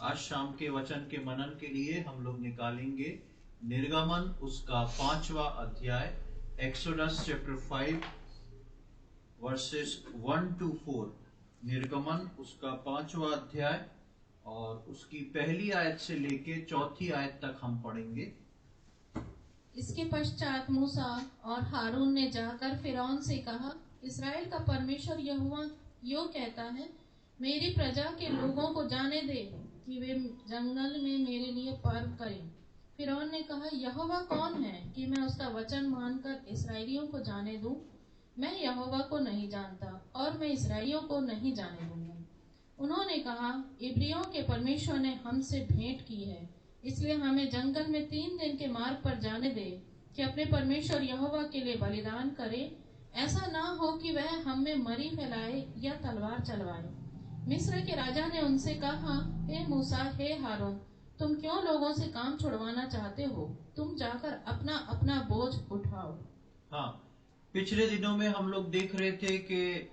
आज शाम के वचन के मनन के लिए हम लोग निकालेंगे निर्गमन उसका 5वां अध्याय, एक्सोडस चैप्टर 5 वर्सेस 1 to 4। निर्गमन उसका 5वां अध्याय और उसकी पहली आयत से लेके 4थी आयत तक हम पढ़ेंगे। इसके पश्चात मूसा और हारून ने जाकर फिरौन से कहा, इस्राएल का परमेश्वर यहोवा यो कहता है, मेरी प्रजा के लोगों को जाने दे कि वे जंगल में मेरे लिए पर्व करें। फिरौन ने कहा, यहोवा कौन है कि मैं उसका वचन मानकर इस्राएलियों को जाने दूं? मैं यहोवा को नहीं जानता और मैं इस्राएलियों को नहीं जाने दूंगा। उन्होंने कहा, इब्रियों के परमेश्वर ने हमसे भेंट की है, इसलिए हमें जंगल में 3 दिन के मार्ग पर जाने दे कि अपने परमेश्वर यहोवा के लिए बलिदान करे। ऐसा ना हो कि वह हम में मरी फैलाए या तलवार चलवाए। मिस्र के राजा ने उनसे कहा, हे मूसा, हे हारून, तुम क्यों लोगों से काम छुड़वाना चाहते हो? तुम जाकर अपना अपना बोझ उठाओ। हाँ, पिछले दिनों में हम लोग देख रहे थे कि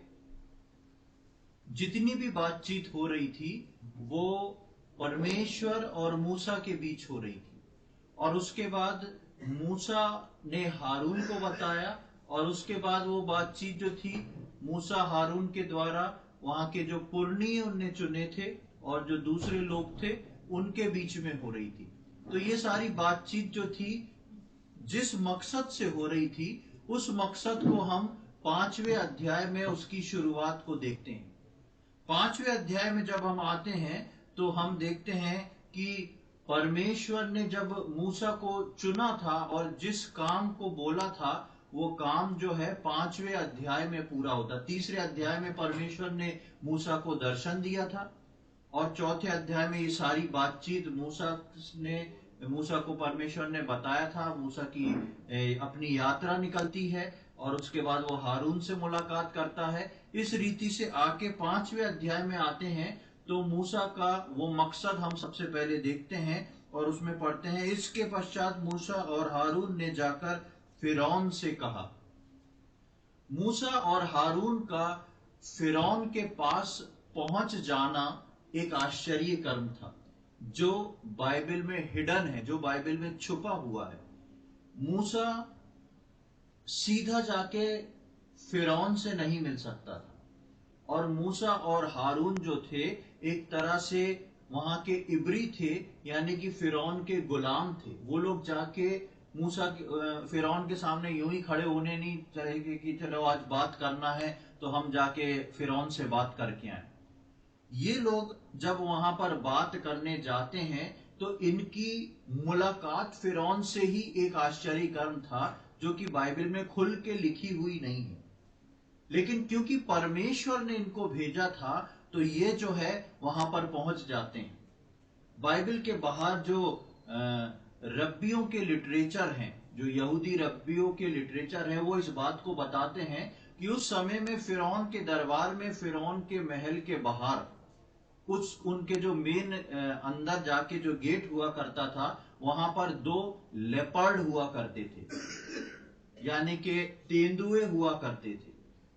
जितनी भी बातचीत हो रही थी वो परमेश्वर और मूसा के बीच हो रही थी, और उसके बाद मूसा ने हारून को बताया, और उसके बाद वो बातचीत जो थी मूसा हारून के द्वारा वहां के जो पुरनिये उनने चुने थे और जो दूसरे लोग थे उनके बीच में हो रही थी। तो ये सारी बातचीत जो थी जिस मकसद से हो रही थी उस मकसद को हम 5वें अध्याय में उसकी शुरुआत को देखते हैं। 5वें अध्याय में जब हम आते हैं तो हम देखते हैं कि परमेश्वर ने जब मूसा को चुना था और जिस काम को बोला था वो काम जो है 5वें अध्याय में पूरा होता। 3रे अध्याय में परमेश्वर ने मूसा को दर्शन दिया था और 4थे अध्याय में ये सारी बातचीत मूसा को परमेश्वर ने बताया था। मूसा की अपनी यात्रा निकलती है और उसके बाद वो हारून से मुलाकात करता है। इस रीति से आके 5वें अध्याय में आते हैं तो मूसा का वो मकसद हम सबसे पहले देखते हैं और उसमें पढ़ते हैं, इसके पश्चात मूसा और हारून ने जाकर फिरौन से कहा। मूसा और हारून का फिरौन के पास पहुंच जाना एक आश्चर्य कर्म था जो बाइबल में हिडन है, जो बाइबल में छुपा हुआ है। मूसा सीधा जाके फिरौन से नहीं मिल सकता था, और मूसा और हारून जो थे एक तरह से वहां के इब्री थे, यानी कि फिरौन के गुलाम थे। वो लोग जाके फिरौन के सामने यूं ही खड़े होने नहीं चाहिए कि चलो आज बात करना है तो हम जाके फिरौन से बात करके आए। ये लोग जब वहां पर बात करने जाते हैं तो इनकी मुलाकात फिरौन से ही एक आश्चर्य कर्म था जो कि बाइबल में खुल के लिखी हुई नहीं है, लेकिन क्योंकि परमेश्वर ने इनको भेजा था तो ये जो है वहां पर पहुंच जाते हैं। बाइबल के बाहर जो रब्बियों के लिटरेचर हैं, जो यहूदी रब्बियों के लिटरेचर हैं, वो इस बात को बताते हैं कि उस समय में फिरौन के दरबार में, फिरौन के महल के बाहर उनके जो मेन अंदर जाके जो गेट हुआ करता था वहां पर 2 लेपर्ड हुआ करते थे, यानी कि तेंदुए हुआ करते थे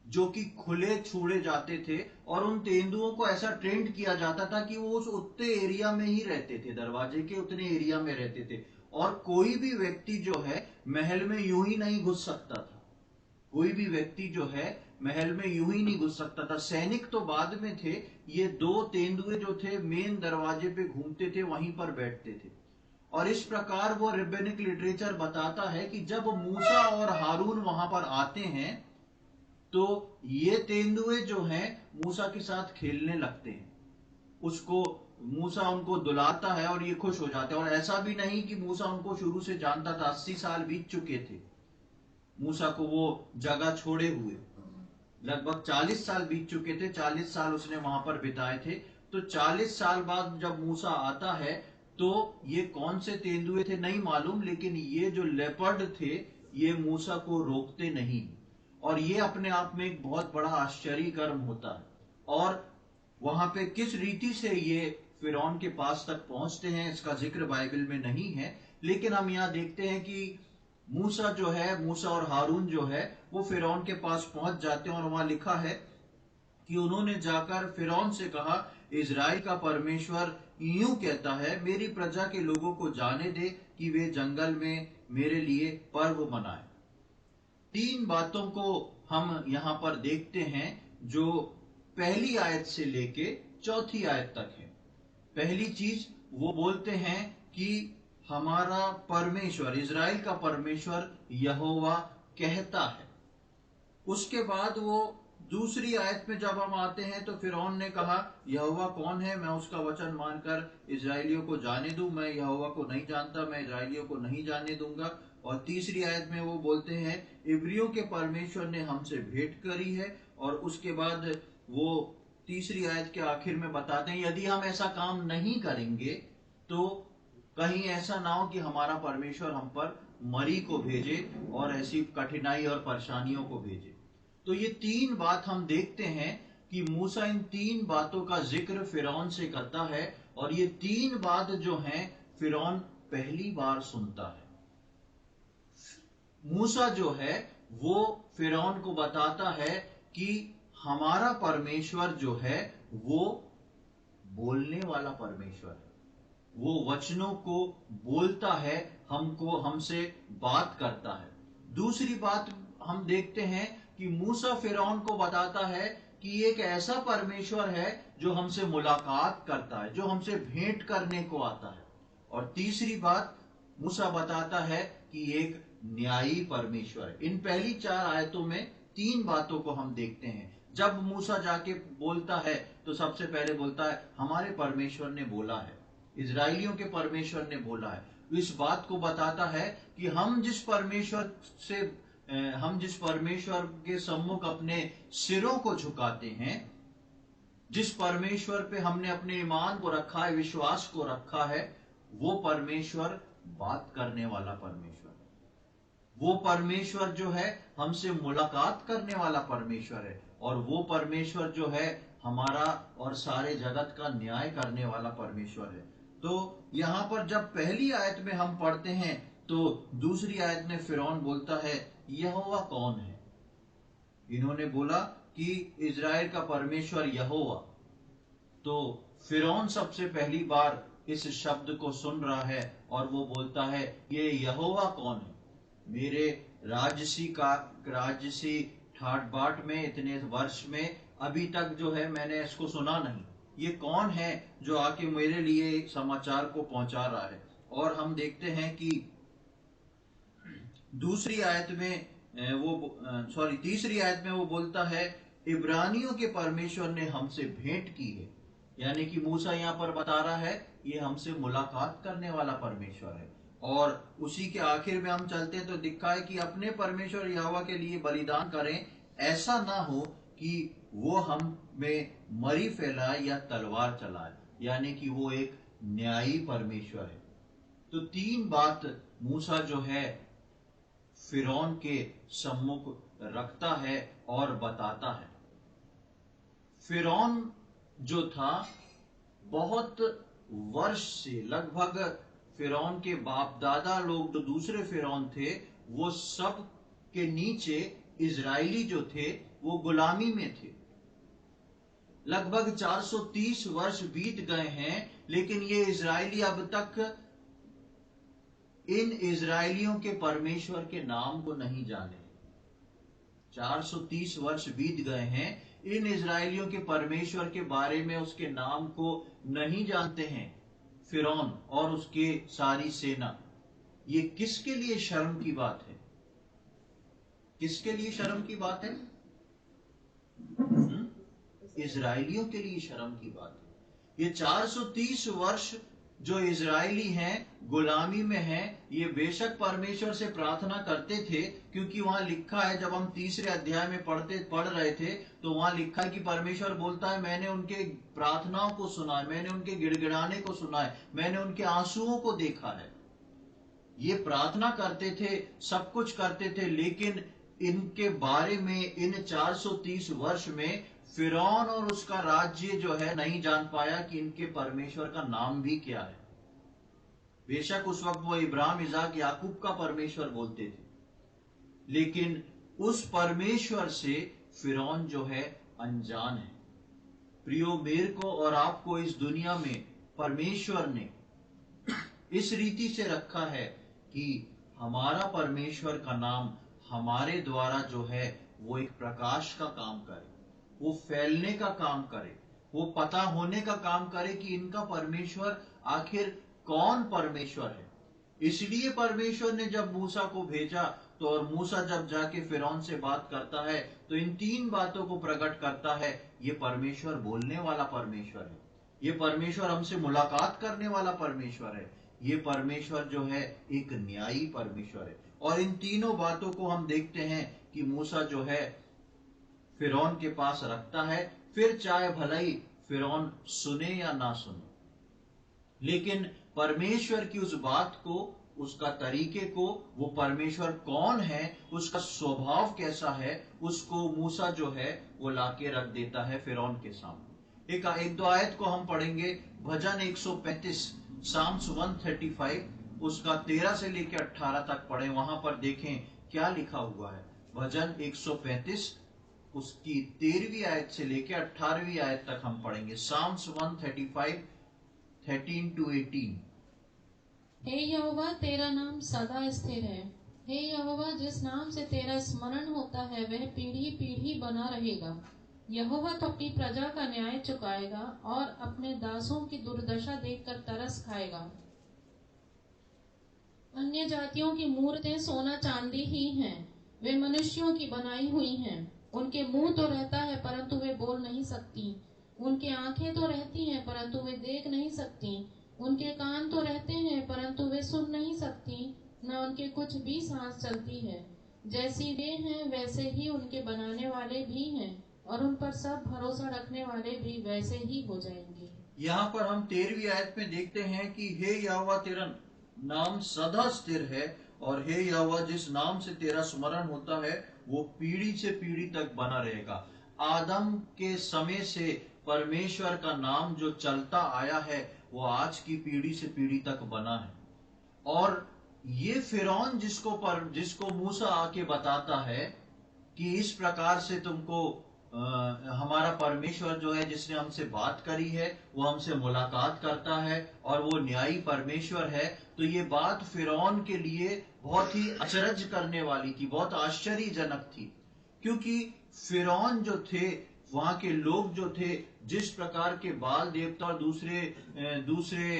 जो कि खुले छोड़े जाते थे, और उन तेंदुओं को ऐसा ट्रेंड किया जाता था कि वो उस उतने एरिया में ही रहते थे, दरवाजे के उतने एरिया में रहते थे, और कोई भी व्यक्ति जो है महल में यूं ही नहीं घुस सकता था। कोई भी व्यक्ति जो है महल में यूं ही नहीं घुस सकता था। सैनिक तो बाद में थे, ये 2 तेंदुए जो थे मेन दरवाजे पे घूमते थे, वहीं पर बैठते थे। और इस प्रकार वो रेबेनिक लिटरेचर बताता है कि जब मूसा और हारून वहां पर आते हैं तो ये तेंदुए जो हैं मूसा के साथ खेलने लगते हैं। उसको मूसा उनको दुलाता है और ये खुश हो जाते हैं। और ऐसा भी नहीं कि मूसा उनको शुरू से जानता था, 80 साल बीत चुके थे मूसा को वो जगह छोड़े हुए, लगभग 40 साल बीत चुके थे, 40 साल उसने वहां पर बिताए थे। तो 40 साल बाद जब मूसा आता है तो ये कौन से तेंदुए थे नहीं मालूम, लेकिन ये जो लेपर्ड थे ये मूसा को रोकते नहीं, और ये अपने आप में एक बहुत बड़ा आश्चर्य कर्म होता है। और वहां पे किस रीति से ये फिरौन के पास तक पहुंचते हैं इसका जिक्र बाइबल में नहीं है, लेकिन हम यहां देखते हैं कि मूसा और हारून जो है वो फिरौन के पास पहुंच जाते हैं, और वहां लिखा है कि उन्होंने जाकर फिरौन से कहा, इजराइल का परमेश्वर यूं कहता है, मेरी प्रजा के लोगों को जाने दे कि वे जंगल में मेरे लिए पर्व मनाएं। 3 बातों को हम यहां पर देखते हैं जो पहली आयत से लेके 4थी आयत तक है। पहली चीज वो बोलते हैं कि हमारा परमेश्वर, इजराइल का परमेश्वर यहोवा कहता है। उसके बाद वो दूसरी आयत में जब हम आते हैं तो फिरौन ने कहा, यहोवा कौन है, मैं उसका वचन मानकर इजराइलियों को जाने दूं, मैं यहोवा को नहीं जानता, मैं इजराइलियों को नहीं जाने दूंगा। और तीसरी आयत में वो बोलते हैं, इब्रियों के परमेश्वर ने हमसे भेंट करी है। और उसके बाद वो तीसरी आयत के आखिर में बताते हैं, यदि हम ऐसा काम नहीं करेंगे तो कहीं ऐसा ना हो कि हमारा परमेश्वर हम पर मरी को भेजे और ऐसी कठिनाई और परेशानियों को भेजे। तो ये 3 बात हम देखते हैं कि मूसा इन 3 बातों का जिक्र फिरौन से करता है। और ये 3 बात जो हैं फिरौन पहली बार सुनता है। मूसा जो है वो फिरौन को बताता है कि हमारा परमेश्वर जो है वो बोलने वाला परमेश्वर है, वो वचनों को बोलता है, हमसे बात करता है। दूसरी बात हम देखते हैं कि मूसा फिरौन को बताता है कि एक ऐसा परमेश्वर है जो हमसे मुलाकात करता है, जो हमसे भेंट करने को आता है। और तीसरी बात मूसा बताता है कि एक न्यायी परमेश्वर है। इन पहली 4 आयतों में 3 बातों को हम देखते हैं। जब मूसा जाके बोलता है तो सबसे पहले बोलता है, हमारे परमेश्वर ने बोला है, इजराइलियों के परमेश्वर ने बोला है। इस बात को बताता है कि हम जिस परमेश्वर के सम्मुख अपने सिरों को झुकाते हैं, जिस परमेश्वर पे हमने अपने ईमान को रखा है, विश्वास को रखा है, वो परमेश्वर बात करने वाला परमेश्वर है। वो परमेश्वर जो है हमसे मुलाकात करने वाला परमेश्वर है। और वो परमेश्वर जो है हमारा और सारे जगत का न्याय करने वाला परमेश्वर है। तो यहां पर जब पहली आयत में हम पढ़ते हैं तो दूसरी आयत में फिरौन बोलता है, यहोवा कौन है। इन्होंने बोला कि इजराइल का परमेश्वर यहोवा। तो फिरौन सबसे पहली बार इस शब्द को सुन रहा है और वो बोलता है, ये यहोवा कौन है। मेरे राजसी ठाट बाट में इतने वर्ष में अभी तक जो है मैंने इसको सुना नहीं। ये कौन है जो आके मेरे लिए समाचार को पहुंचा रहा है। और हम देखते हैं कि तीसरी आयत में वो बोलता है, इब्रानियों के परमेश्वर ने हमसे भेंट की है। यानी कि मूसा यहां पर बता रहा है ये हमसे मुलाकात करने वाला परमेश्वर है। और उसी के आखिर में हम चलते तो दिखा है कि अपने परमेश्वर यहोवा के लिए बलिदान करें, ऐसा ना हो कि वो हम में मरी फैलाए या तलवार चलाए। यानी कि वो एक न्यायी परमेश्वर है। तो 3 बात मूसा जो है फिरौन के सम्मुख रखता है और बताता है। फिरौन जो था बहुत वर्ष से, लगभग फिरौन के बाप दादा लोग जो दूसरे फिरौन थे वो सब के नीचे इजरायली जो थे वो गुलामी में थे। लगभग 430 वर्ष बीत गए हैं, लेकिन ये इजरायली अब तक इन इजरायलियों के परमेश्वर के नाम को नहीं जाने। 430 वर्ष बीत गए हैं, इन इजरायलियों के परमेश्वर के बारे में, उसके नाम को नहीं जानते हैं फिरौन और उसके सारी सेना। ये किसके लिए शर्म की बात है? किसके लिए शर्म की बात है? इजरायलियों के लिए शर्म की बात है। ये 430 वर्ष जो इजरायली हैं गुलामी में हैं, ये बेशक परमेश्वर से प्रार्थना करते थे, क्योंकि वहां लिखा है, जब हम 3 अध्याय में पढ़ रहे थे तो वहां लिखा है कि परमेश्वर बोलता है, मैंने उनके प्रार्थनाओं को सुना है, मैंने उनके गिड़गिड़ाने को सुना है, मैंने उनके आंसुओं को देखा है। ये प्रार्थना करते थे, सब कुछ करते थे, लेकिन इनके बारे में इन 430 वर्ष में फिरौन और उसका राज्य जो है नहीं जान पाया कि इनके परमेश्वर का नाम भी क्या है। बेशक उस वक्त वो इब्राहिम, इजाक, याकूब का परमेश्वर बोलते थे, लेकिन उस परमेश्वर से फिरौन जो है अनजान है। प्रियो, मेरे को और आपको इस दुनिया में परमेश्वर ने इस रीति से रखा है कि हमारा परमेश्वर का नाम हमारे द्वारा जो है वो एक प्रकाश का काम करे, वो फैलने का काम करे, वो पता होने का काम करे कि इनका परमेश्वर आखिर कौन परमेश्वर है। इसलिए परमेश्वर ने जब मूसा को भेजा तो और मूसा जब जाके फिरौन से बात करता है तो इन तीन बातों को प्रकट करता है। ये परमेश्वर बोलने वाला परमेश्वर है, ये परमेश्वर हमसे मुलाकात करने वाला परमेश्वर है, ये परमेश्वर जो है एक न्यायी परमेश्वर है। और इन तीनों बातों को हम देखते हैं कि मूसा जो है फिरौन के पास रखता है, फिर चाहे भलाई फिरौन सुने या ना सुने, लेकिन परमेश्वर की उस बात को, उसका तरीके को, वो परमेश्वर कौन है, उसका स्वभाव कैसा है, उसको मूसा जो है वो लाके रख देता है फिरौन के सामने। एक दो आयत को हम पढ़ेंगे। भजन 135 साम्स 135 उसका 13 से लेकर 18 तक पढ़े। वहां पर देखें क्या लिखा हुआ है। भजन 135 उसकी 13वीं आयत से लेकर 18वीं आयत तक हम पढ़ेंगे। Sam's 135 13 to 18। हे यहोवा, तेरा नाम सदा स्थिर है। हे यहोवा, जिस नाम से तेरा स्मरण होता है वह पीढ़ी पीढ़ी बना रहेगा। यहोवा तो अपनी प्रजा का न्याय चुकाएगा और अपने दासों की दुर्दशा देखकर तरस खाएगा। अन्य जातियों की मूर्तें सोना चांदी ही हैं, वे मनुष्यों की बनाई हुई हैं। उनके मुंह तो रहता है परंतु वे बोल नहीं सकती, उनके आंखें तो रहती हैं परंतु वे देख नहीं सकती, उनके कान तो रहते हैं परंतु वे सुन नहीं सकती, न उनके कुछ भी सांस चलती है। जैसी वे हैं वैसे ही उनके बनाने वाले भी हैं, और उन पर सब भरोसा रखने वाले भी वैसे ही हो जाएंगे। यहाँ पर हम 13वीं आयत में देखते हैं कि हे यहोवा, तेरा नाम सदा स्थिर है, और हे यहोवा, जिस नाम से तेरा स्मरण होता है वो पीढ़ी से पीढ़ी तक बना रहेगा। आदम के समय से परमेश्वर का नाम जो चलता आया है वो आज की पीढ़ी से पीढ़ी तक बना है। और ये फिरौन जिसको मूसा आके बताता है कि इस प्रकार से तुमको हमारा परमेश्वर जो है जिसने हमसे बात करी है वो हमसे मुलाकात करता है और वो न्यायी परमेश्वर है, तो ये बात फिरौन के लिए बहुत ही अचरज करने वाली थी, बहुत आश्चर्यजनक थी। क्योंकि फिरौन जो थे, वहां के लोग जो थे, जिस प्रकार के बाल देवता और दूसरे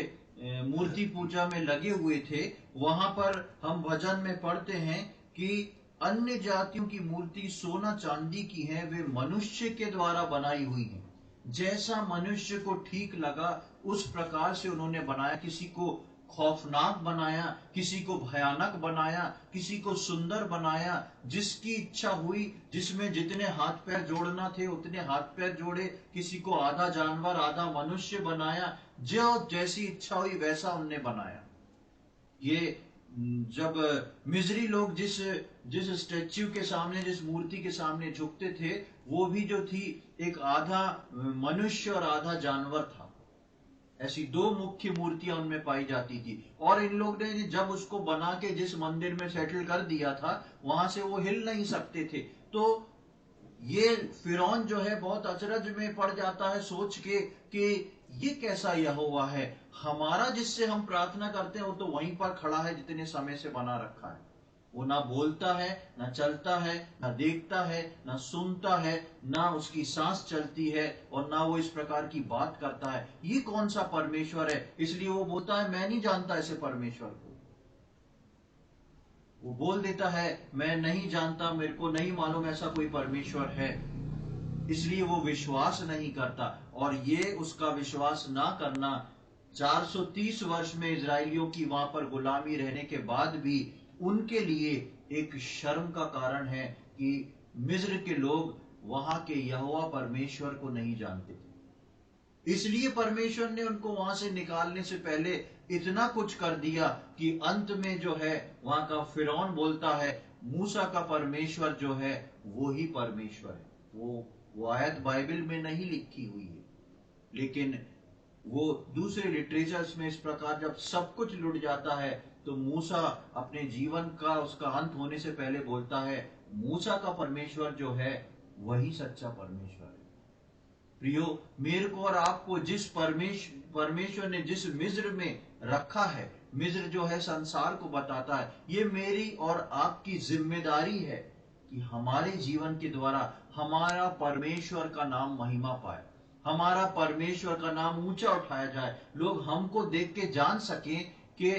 मूर्ति पूजा में लगे हुए थे, वहां पर हम भजन में पढ़ते हैं कि अन्य जातियों की मूर्ति सोना चांदी की है, वे मनुष्य के द्वारा बनाई हुई है। जैसा मनुष्य को ठीक लगा उस प्रकार से उन्होंने बनाया। किसी को खौफनाक बनाया, किसी को भयानक बनाया, किसी को सुंदर बनाया, जिसकी इच्छा हुई, जिसमें जितने हाथ पैर जोड़ना थे उतने हाथ पैर जोड़े, किसी को आधा जानवर आधा मनुष्य बनाया, जो जैसी इच्छा हुई वैसा उनने बनाया। ये जब मिस्री लोग जिस स्टैच्यू के सामने, जिस मूर्ति के सामने झुकते थे, वो भी जो थी एक आधा मनुष्य और आधा जानवर था। ऐसी दो मुख्य मूर्तियां उनमें पाई जाती थी। और इन लोग ने जब उसको बना के जिस मंदिर में सेटल कर दिया था वहां से वो हिल नहीं सकते थे। तो ये फिरौन जो है बहुत अचरज में पड़ जाता है सोच के कि ये कैसा यहोवा है, हमारा जिससे हम प्रार्थना करते हैं वो तो वहीं पर खड़ा है जितने समय से बना रखा है। वो ना बोलता है, ना चलता है, ना देखता है, ना सुनता है, ना उसकी सांस चलती है, और ना वो इस प्रकार की बात करता है। ये कौन सा परमेश्वर है? इसलिए वो बोलता है मैं नहीं जानता ऐसे परमेश्वर को। वो बोल देता है मैं नहीं जानता, मेरे को नहीं मालूम ऐसा कोई परमेश्वर है। इसलिए वो विश्वास नहीं करता। और ये उसका विश्वास ना करना 430 वर्ष में इजराइलियों की वहां पर गुलामी रहने के बाद भी उनके लिए एक शर्म का कारण है कि मिस्र के लोग वहां के यहोवा परमेश्वर को नहीं जानते थे। इसलिए परमेश्वर ने उनको वहां से निकालने से पहले इतना कुछ कर दिया कि अंत में जो है वहां का फिरौन बोलता है मूसा का परमेश्वर जो है वो ही परमेश्वर है। वो आयत बाइबल में नहीं लिखी हुई है, लेकिन वो दूसरे लिटरेचर्स में इस प्रकार जब सब कुछ लुट जाता है तो मूसा अपने जीवन का उसका अंत होने से पहले बोलता है मूसा का परमेश्वर जो है वही सच्चा परमेश्वर है। प्रियो, मेरे को और आपको जिस परमेश्वर ने जिस मिस्र में रखा है, मिस्र जो है संसार को बताता है, ये मेरी और आपकी जिम्मेदारी है कि हमारे जीवन के द्वारा हमारा परमेश्वर का नाम महिमा पाए, हमारा परमेश्वर का नाम ऊंचा उठाया जाए, लोग हमको देख के जान सकें कि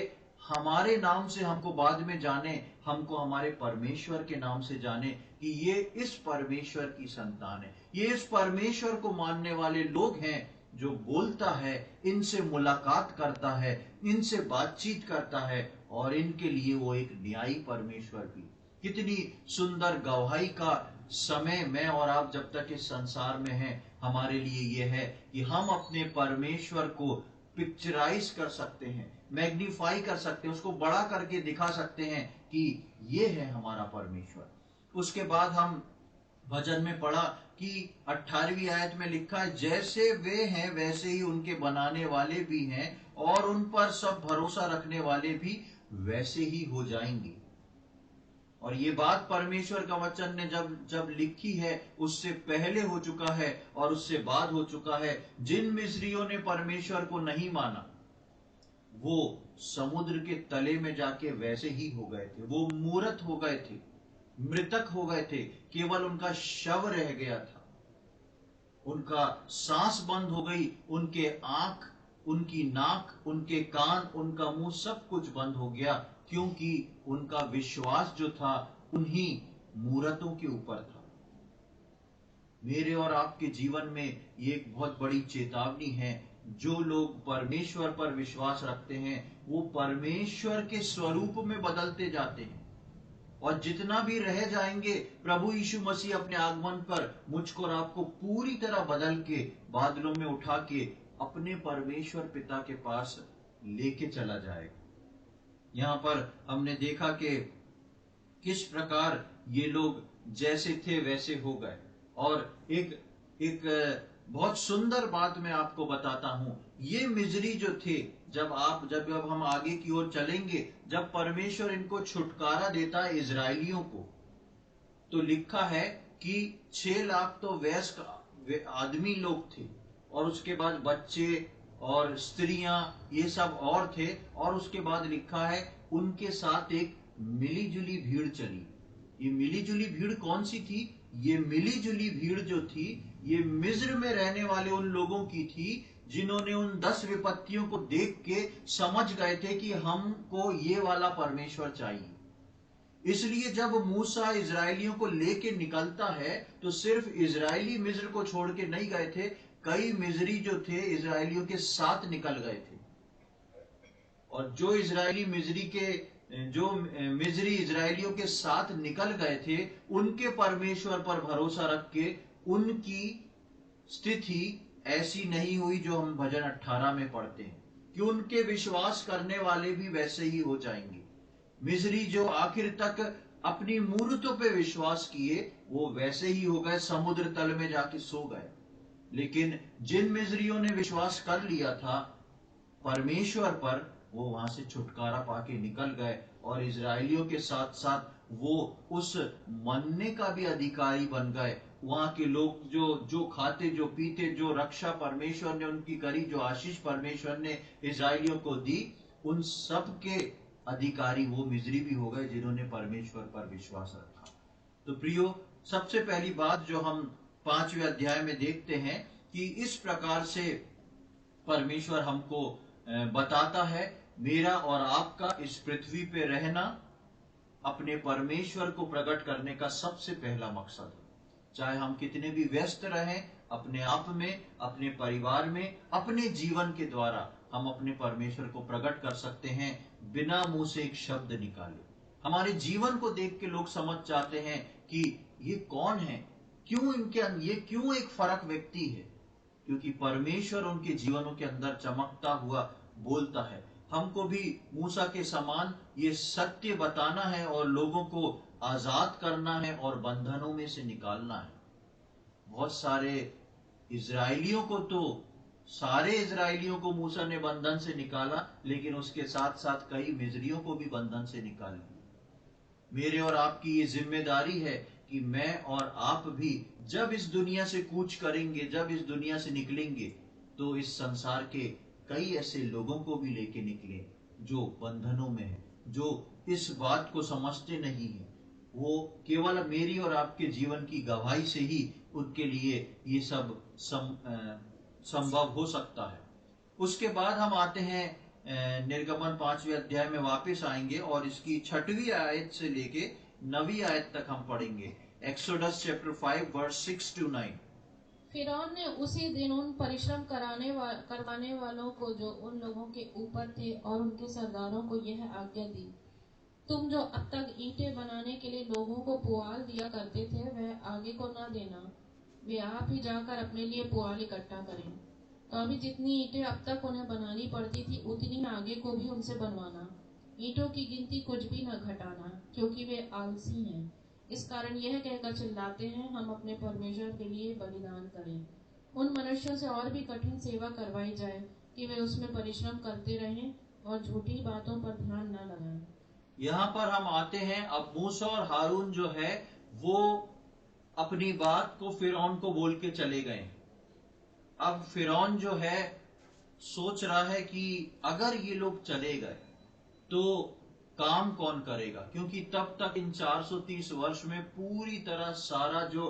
हमारे नाम से हमको बाद में जाने, हमको हमारे परमेश्वर के नाम से जाने कि ये इस परमेश्वर की संतान है, ये इस परमेश्वर को मानने वाले लोग हैं, जो बोलता है, इनसे मुलाकात करता है, इनसे बातचीत करता है, और इनके लिए वो एक न्यायी परमेश्वर भी। कितनी सुंदर गवाही का समय मैं और आप जब तक इस संसार में हैं, हमारे लिए ये है कि हम अपने परमेश्वर को पिक्चराइज कर सकते हैं, मैग्नीफाई कर सकते हैं, उसको बड़ा करके दिखा सकते हैं कि ये है हमारा परमेश्वर। उसके बाद हम भजन में पढ़ा कि 18वीं आयत में लिखा है, जैसे वे हैं वैसे ही उनके बनाने वाले भी हैं, और उन पर सब भरोसा रखने वाले भी वैसे ही हो जाएंगे। और ये बात परमेश्वर का वचन ने जब लिखी है, उससे पहले हो चुका है और उससे बाद हो चुका है। जिन मिस्रियों ने परमेश्वर को नहीं माना, वो समुद्र के तले में जाके वैसे ही हो गए थे, वो मूर्त हो गए थे, मृतक हो गए थे, केवल उनका शव रह गया था, उनका सांस बंद हो गई, उनके आंख, उनकी नाक, उनके कान, उनका मुंह, सब कुछ बंद हो गया, क्योंकि उनका विश्वास जो था उन्हीं मूर्तों के ऊपर था। मेरे और आपके जीवन में ये एक बहुत बड़ी चेतावनी है। जो लोग परमेश्वर पर विश्वास रखते हैं, वो परमेश्वर के स्वरूप में बदलते जाते हैं, और जितना भी रह जाएंगे, प्रभु यीशु मसीह अपने आगमन पर मुझको और आपको पूरी तरह बदल के बादलों में उठा के अपने परमेश्वर पिता के पास लेके चला जाएगा। यहाँ पर हमने देखा कि किस प्रकार ये लोग जैसे थे वैसे हो गए। और एक बहुत सुंदर बात मैं आपको बताता हूं, ये मिजरी जो थे, जब हम आगे की ओर चलेंगे, जब परमेश्वर इनको छुटकारा देता है इजरायलियों को, तो लिखा है कि 6 लाख तो वयस्क आदमी लोग थे, और उसके बाद बच्चे और स्त्रियां, ये सब और थे, और उसके बाद लिखा है उनके साथ एक मिली जुली भीड़ चली। ये मिली जुली भीड़ कौन सी थी? ये मिली जुली भीड़ जो थी, ये मिस्र में रहने वाले उन लोगों की थी, जिन्होंने उन 10 विपत्तियों को देख के समझ गए थे कि हमको ये वाला परमेश्वर चाहिए। इसलिए जब मूसा इजरायलियों को लेके निकलता है, तो सिर्फ इजरायली मिस्र को छोड़ के नहीं गए थे, कई मिस्री जो थे इजरायलियों के साथ निकल गए थे। और जो मिस्री इजरायलियों के साथ निकल गए थे, उनके परमेश्वर पर भरोसा रख के उनकी स्थिति ऐसी नहीं हुई जो हम भजन 18 में पढ़ते हैं, कि उनके विश्वास करने वाले भी वैसे ही हो जाएंगे। मिस्री जो आखिर तक अपनी मूर्तों पे विश्वास किए, वो वैसे ही हो गए, समुद्र तल में जाके सो गए। लेकिन जिन मिस्रियों ने विश्वास कर लिया था परमेश्वर पर, वो वहां से छुटकारा पाके निकल गए, और इजरायलियों के साथ साथ वो उस मन्ने का भी अधिकारी बन गए। वहां के लोग जो खाते, जो पीते, जो रक्षा परमेश्वर ने उनकी करी, जो आशीष परमेश्वर ने इजरायलियों को दी, उन सब के अधिकारी वो मिस्री भी हो गए, जिन्होंने परमेश्वर पर विश्वास रखा। तो प्रियो, सबसे पहली बात जो हम 5वें अध्याय में देखते हैं कि इस प्रकार से परमेश्वर हमको बताता है, मेरा और आपका इस पृथ्वी पे रहना अपने परमेश्वर को प्रकट करने का सबसे पहला मकसद है। चाहे हम कितने भी व्यस्त रहें, अपने आप में, अपने परिवार में, अपने जीवन के द्वारा हम अपने परमेश्वर को प्रकट कर सकते हैं, बिना मुंह से एक शब्द निकाले। हमारे जीवन को देख के लोग समझ जाते हैं कि ये कौन है, ये क्यों एक फर्क व्यक्ति है, क्योंकि परमेश्वर उनके जीवनों के अंदर चमकता हुआ बोलता है। हमको भी मूसा के समान ये सत्य बताना है, और लोगों को आजाद करना है, और बंधनों में से निकालना है। बहुत सारे इजरायलियों को मूसा ने बंधन से निकाला, लेकिन उसके साथ साथ कई मिस्रियों को भी बंधन से निकाल दिया। मेरे और आपकी ये जिम्मेदारी है कि मैं और आप भी जब इस दुनिया से कूच करेंगे, जब इस दुनिया से निकलेंगे, तो इस संसार के कई ऐसे लोगों को भी लेके निकले जो बंधनों में है, जो इस बात को समझते नहीं है। वो केवल मेरी और आपके जीवन की गवाही से ही उनके लिए ये सब संभव हो सकता है। उसके बाद हम आते हैं निर्गमन 5वें अध्याय में वापस आएंगे और इसकी 6वीं आयत से लेके 9वीं आयत तक हम पढ़ेंगे। Exodus chapter 5 verse 6 to 9। फिरौन ने उसी दिन उन परिश्रम करवाने वालों को जो उन लोगों के ऊपर थे और उनके सरदारों को यह आज्ञा दी, तुम जो अब तक ईंटें बनाने के लिए लोगों को पुआल दिया करते थे, वह आगे को न देना, वे आप ही जाकर अपने लिए पुआल इकट्ठा करें। तो अभी जितनी ईंटें अब तक उन्हें बनानी पड़ती थी, उतनी आगे को भी उनसे बनवाना। ईंटों की गिनती कुछ भी न घटाना, क्योंकि वे आलसी हैं। इस कारण यह कहकर चिल्लाते हैं, हम अपने परमेश्वर के लिए बलिदान करें। उन मनुष्यों से और भी कठिन सेवा करवाई जाए कि वे उसमें परिश्रम करते रहें और झूठी बातों पर ध्यान न लगाएं। यहाँ पर हम आते हैं, अब मूसा और हारून जो है वो अपनी बात को फिरौन को बोल के चले गए। अब फिरौन जो है सोच रहा है कि अगर ये लोग चले गए तो काम कौन करेगा, क्योंकि तब तक इन 430 वर्ष में पूरी तरह सारा जो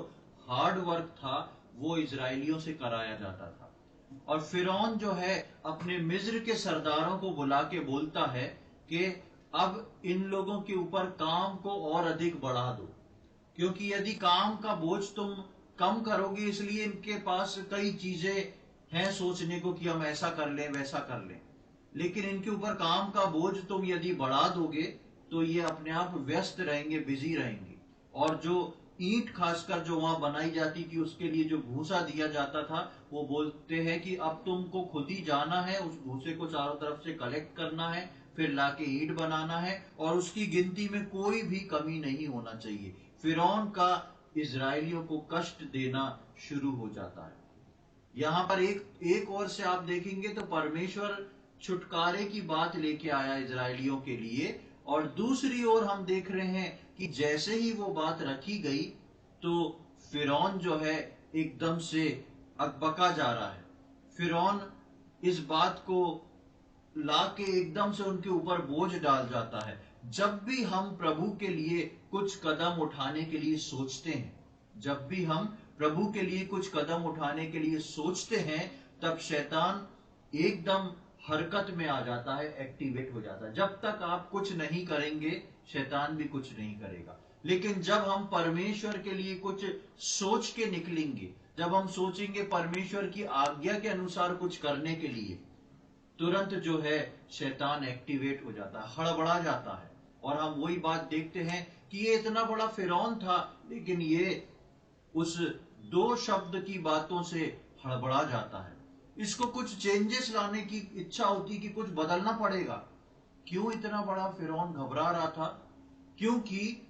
हार्ड वर्क था वो इजरायलियों से कराया जाता था। और फिरौन जो है अपने मिस्र के सरदारों को बुला के बोलता है कि अब इन लोगों के ऊपर काम को और अधिक बढ़ा दो, क्योंकि यदि काम का बोझ तुम कम करोगे, इसलिए इनके पास कई चीजें हैं सोचने को कि हम ऐसा कर लें वैसा कर लें, लेकिन इनके ऊपर काम का बोझ तुम यदि बढ़ा दोगे तो ये अपने आप व्यस्त रहेंगे, बिजी रहेंगे। और जो ईंट खासकर जो वहां बनाई जाती थी उसके लिए जो भूसा दिया जाता था, वो बोलते हैं कि अब तुमको खुद ही जाना है, उस भूसे को चारों तरफ से कलेक्ट करना है, फिर लाके ईंट बनाना है, और उसकी गिनती में कोई भी कमी नहीं होना चाहिए। फिरौन का इजरायलियों को कष्ट देना शुरू हो जाता है। यहाँ पर एक ओर से आप देखेंगे तो परमेश्वर छुटकारे की बात लेके आया इजरायलियों के लिए, और दूसरी ओर हम देख रहे हैं कि जैसे ही वो बात रखी गई तो फिरौन जो है एकदम से अकबका जा रहा है। फिरौन इस बात को लाके एकदम से उनके ऊपर बोझ डाल जाता है। जब भी हम प्रभु के लिए कुछ कदम उठाने के लिए सोचते हैं, जब भी हम प्रभु के लिए कुछ कदम उठाने के लिए सोचते हैं, तब शैतान एकदम हरकत में आ जाता है, एक्टिवेट हो जाता है। जब तक आप कुछ नहीं करेंगे शैतान भी कुछ नहीं करेगा। लेकिन जब हम परमेश्वर के लिए कुछ सोच के निकलेंगे, जब हम सोचेंगे परमेश्वर की आज्ञा के अनुसार कुछ करने के लिए, तुरंत जो है शैतान एक्टिवेट हो जाता है, हड़बड़ा जाता है। और हम वही बात देखते हैं कि ये इतना बड़ा फिरौन था, लेकिन ये उस 2 शब्द की बातों से हड़बड़ा जाता है। इसको कुछ चेंजेस लाने की इच्छा होती कि कुछ बदलना पड़ेगा। क्यों इतना बड़ा फिरौन घबरा रहा था? क्योंकि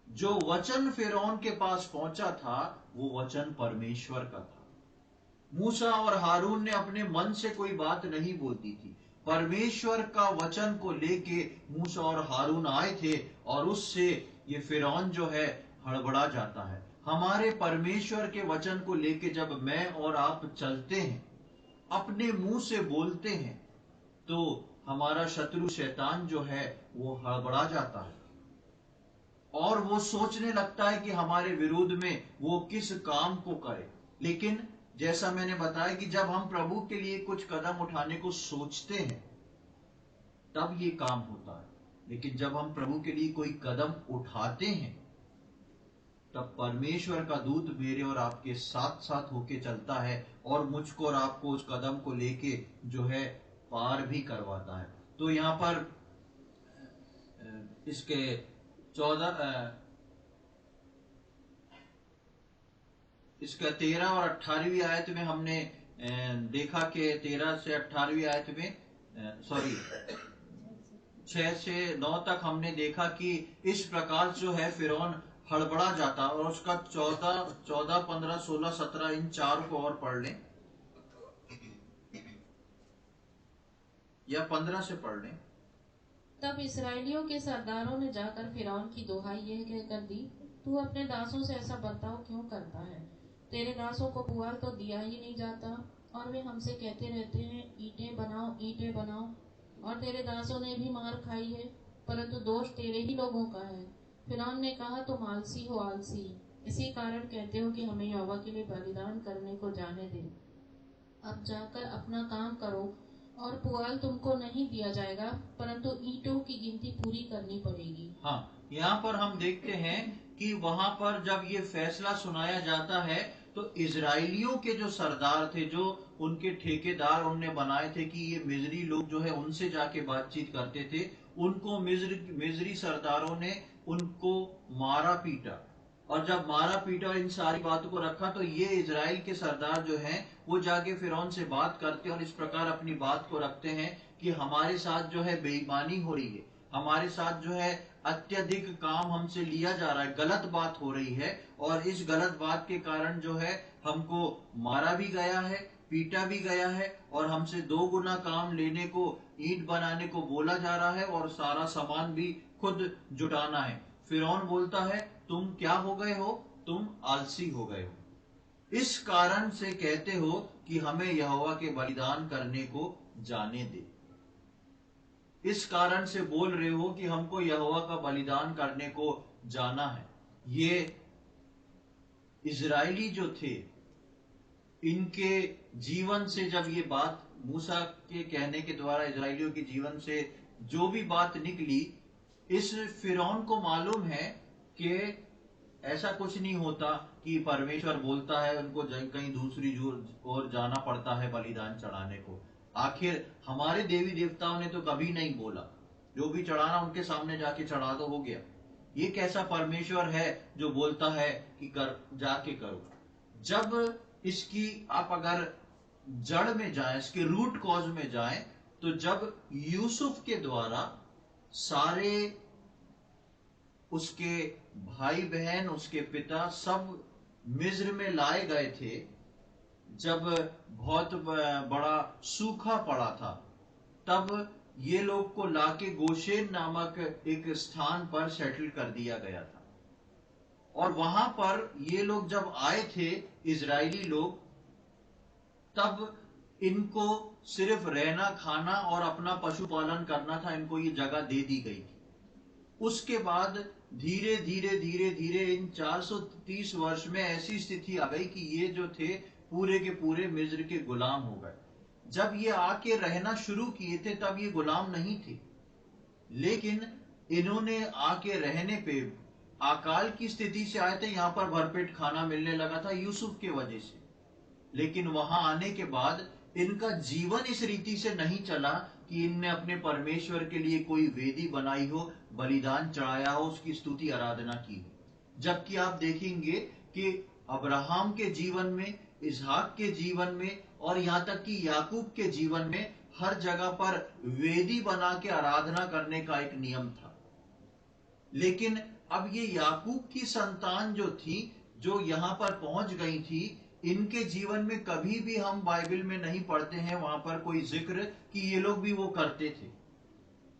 जो वचन फिरौन के पास पहुंचा था वो वचन परमेश्वर का था। मूसा और हारून ने अपने मन से कोई बात नहीं बोल दी थी। परमेश्वर का वचन को लेके मूसा और हारून आए थे, और उससे ये फिरौन जो है हड़बड़ा जाता है। हमारे परमेश्वर के वचन को लेके जब मैं और आप चलते हैं, अपने मुंह से बोलते हैं, तो हमारा शत्रु शैतान जो है वो हड़बड़ा जाता है और वो सोचने लगता है कि हमारे विरोध में वो किस काम को करे। लेकिन जैसा मैंने बताया कि जब हम प्रभु के लिए कुछ कदम उठाने को सोचते हैं तब ये काम होता है। लेकिन जब हम प्रभु के लिए कोई कदम उठाते हैं तब परमेश्वर का दूत मेरे और आपके साथ साथ होके चलता है और मुझको और आपको उस कदम को लेके जो है पार भी करवाता है। तो यहाँ पर इसके 13 और 18वीं आयत में हमने देखा कि 13 से 18वीं आयत में 6 से 9 तक हमने देखा कि इस प्रकार जो है फिरौन हड़बड़ा जाता, और उसका 14, 15, 16, 17 इन 4 को और पढ़ लें, या 15 से पढ़ लें। तब इस्राएलियों के सरदारों ने जाकर फिरौन की दुहाई यह कहकर दी, तू अपने दासों से ऐसा बर्ताव क्यों करता है? तेरे दासों को पुआल तो दिया ही नहीं जाता, और वे हमसे कहते रहते हैं, ईंटें बनाओ, ईंटें बनाओ। और तेरे दासों ने भी मार खाई है, परंतु दोष तेरे ही लोगों का है। फिरौन ने कहा, तुम आलसी हो, आलसी, इसी कारण कहते हो कि हमें यहोवा के लिए बलिदान करने को जाने दे। अब जाकर अपना काम करो, और पुआल तुमको नहीं दिया जाएगा, परंतु ईंटों की गिनती पूरी करनी पड़ेगी। हाँ, यहाँ पर हम देखते हैं कि वहां पर जब ये फैसला सुनाया जाता है तो इजराइलियों के जो सरदार थे, जो उनके ठेकेदार उनने बनाए थे कि ये मिजरी लोग जो है उनसे जाके बातचीत करते थे, उनको मिजरी सरदारों ने उनको मारा पीटा। और जब मारा पीटा और इन सारी बातों को रखा तो ये इजराइल के सरदार जो हैं वो जाके फिरौन से बात करते हैं और इस प्रकार अपनी बात को रखते हैं कि हमारे साथ जो है बेईमानी हो रही है, हमारे साथ जो है अत्यधिक काम हमसे लिया जा रहा है, गलत बात हो रही है, और इस गलत बात के कारण जो है हमको मारा भी गया है, पीटा भी गया है, और हमसे 2 गुना काम लेने को, ईंट बनाने को बोला जा रहा है, और सारा सामान भी खुद जुटाना है। फिरौन बोलता है, तुम क्या हो गए हो? तुम आलसी हो गए हो, इस कारण से कहते हो कि हमें यहोवा के बलिदान करने को जाने दे। इस कारण से बोल रहे हो कि हमको यहोवा का बलिदान करने को जाना है। ये इजराइली जो थे, इनके जीवन से जब ये बात मूसा के कहने के द्वारा इजराइलियों के जीवन से जो भी बात निकली, इस फिरौन को मालूम है कि ऐसा कुछ नहीं होता कि परमेश्वर बोलता है उनको कहीं दूसरी ओर जाना पड़ता है बलिदान चढ़ाने को। आखिर हमारे देवी देवताओं ने तो कभी नहीं बोला, जो भी चढ़ाना उनके सामने जाके चढ़ा दो, हो गया। ये कैसा परमेश्वर है जो बोलता है कि कर जाके करो? जब इसकी आप अगर जड़ में जाए, इसके रूट कॉज में जाए, तो जब यूसुफ के द्वारा सारे उसके भाई बहन, उसके पिता सब मिस्र में लाए गए थे, जब बहुत बड़ा सूखा पड़ा था, तब ये लोग को लाके गोशेन नामक एक स्थान पर सेटल कर दिया गया था। और वहां पर ये लोग जब आए थे, इजरायली लोग, तब इनको सिर्फ रहना, खाना और अपना पशुपालन करना था, इनको ये जगह दे दी गई थी। उसके बाद धीरे धीरे धीरे धीरे इन 430 वर्ष में ऐसी स्थिति आ गई कि ये जो थे पूरे के पूरे मिस्र के गुलाम हो गए। जब ये आके रहना शुरू किए थे तब ये गुलाम नहीं थे, लेकिन इन्होंने आके रहने पे अकाल की स्थिति से आए थे, यहां पर भरपेट खाना मिलने लगा था यूसुफ के वजह से। लेकिन वहां आने के बाद इनका जीवन इस रीति से नहीं चला कि इनने अपने परमेश्वर के लिए कोई वेदी बनाई हो, बलिदान चढ़ाया हो, उसकी स्तुति आराधना की हो। जबकि आप देखेंगे कि अब्राहम के जीवन में, इसहाक के जीवन में, और यहां तक कि याकूब के जीवन में हर जगह पर वेदी बना के आराधना करने का एक नियम था। लेकिन अब ये याकूब की संतान जो थी, जो यहां पर पहुंच गई थी, इनके जीवन में कभी भी हम बाइबल में नहीं पढ़ते हैं वहां पर कोई जिक्र कि ये लोग भी वो करते थे।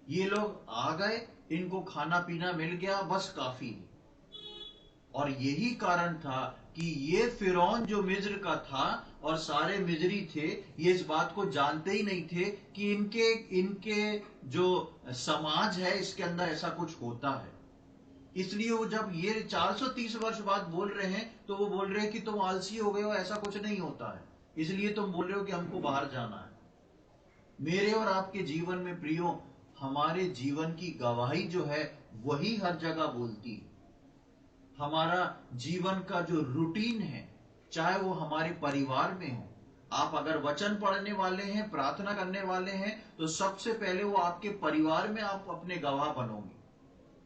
ये लोग आ गए, इनको खाना पीना मिल गया, बस काफी है। और यही कारण था कि ये फिरौन जो मिस्र का था और सारे मिस्री थे, ये इस बात को जानते ही नहीं थे कि इनके जो समाज है इसके अंदर ऐसा कुछ होता है। इसलिए वो जब ये 430 वर्ष बाद बोल रहे हैं तो वो बोल रहे हैं कि तुम आलसी हो गए हो, ऐसा कुछ नहीं होता है, इसलिए तुम बोल रहे हो कि हमको बाहर जाना है। मेरे और आपके जीवन में प्रियो, हमारे जीवन की गवाही जो है वही हर जगह बोलती है। हमारा जीवन का जो रूटीन है, चाहे वो हमारे परिवार में हो, आप अगर वचन पढ़ने वाले हैं, प्रार्थना करने वाले हैं, तो सबसे पहले वो आपके परिवार में आप अपने गवाह बनोगे।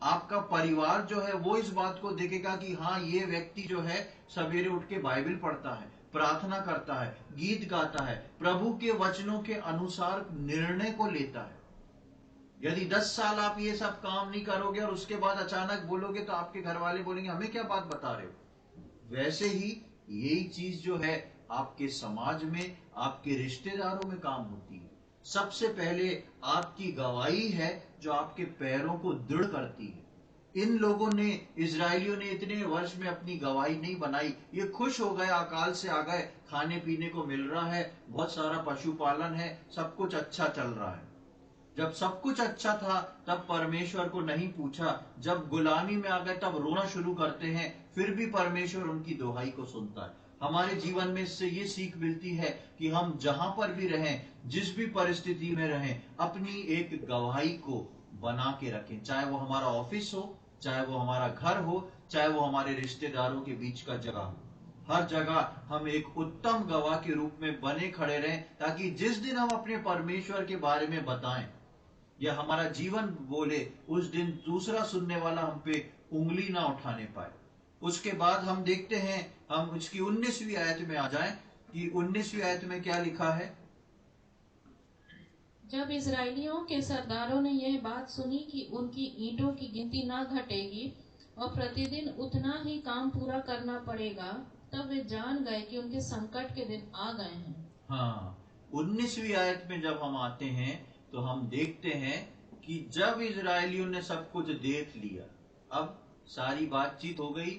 आपका परिवार जो है वो इस बात को देखेगा कि हाँ, ये व्यक्ति जो है सवेरे उठ के बाइबल पढ़ता है, प्रार्थना करता है, गीत गाता है, प्रभु के वचनों के अनुसार निर्णय को लेता है। यदि 10 साल आप ये सब काम नहीं करोगे और उसके बाद अचानक बोलोगे, तो आपके घर वाले बोलेंगे हमें क्या बात बता रहे हो। वैसे ही यही चीज जो है आपके समाज में, आपके रिश्तेदारों में काम होती है। सबसे पहले आपकी गवाही है जो आपके पैरों को दृढ़ करती है। इन लोगों ने, इजरायलियों ने इतने वर्ष में अपनी गवाही नहीं बनाई। ये खुश हो गए, अकाल से आ गए, खाने पीने को मिल रहा है, बहुत सारा पशुपालन है, सब कुछ अच्छा चल रहा है। जब सब कुछ अच्छा था तब परमेश्वर को नहीं पूछा, जब गुलामी में आ गए तब रोना शुरू करते हैं, फिर भी परमेश्वर उनकी दुहाई को सुनता है। हमारे जीवन में इससे ये सीख मिलती है कि हम जहां पर भी रहें, जिस भी परिस्थिति में रहें, अपनी एक गवाही को बना के रखें। चाहे वो हमारा ऑफिस हो, चाहे वो हमारा घर हो, चाहे वो हमारे रिश्तेदारों के बीच का जगह हो, हर जगह हम एक उत्तम गवाह के रूप में बने खड़े रहें, ताकि जिस दिन हम अपने परमेश्वर के बारे में बताएं या हमारा जीवन बोले, उस दिन दूसरा सुनने वाला हम पे उंगली ना उठाने पाए। उसके बाद हम देखते हैं, हम उसकी 19वीं आयत में आ जाएं कि 19वीं आयत में क्या लिखा है। जब इजरायलियों के सरदारों ने यह बात सुनी कि उनकी ईंटों की गिनती ना घटेगी और प्रतिदिन उतना ही काम पूरा करना पड़ेगा, तब वे जान गए कि उनके संकट के दिन आ गए हैं। हाँ, 19वीं आयत में जब हम आते हैं तो हम देखते हैं कि जब इजरायलियों ने सब कुछ देख लिया, अब सारी बातचीत हो गई,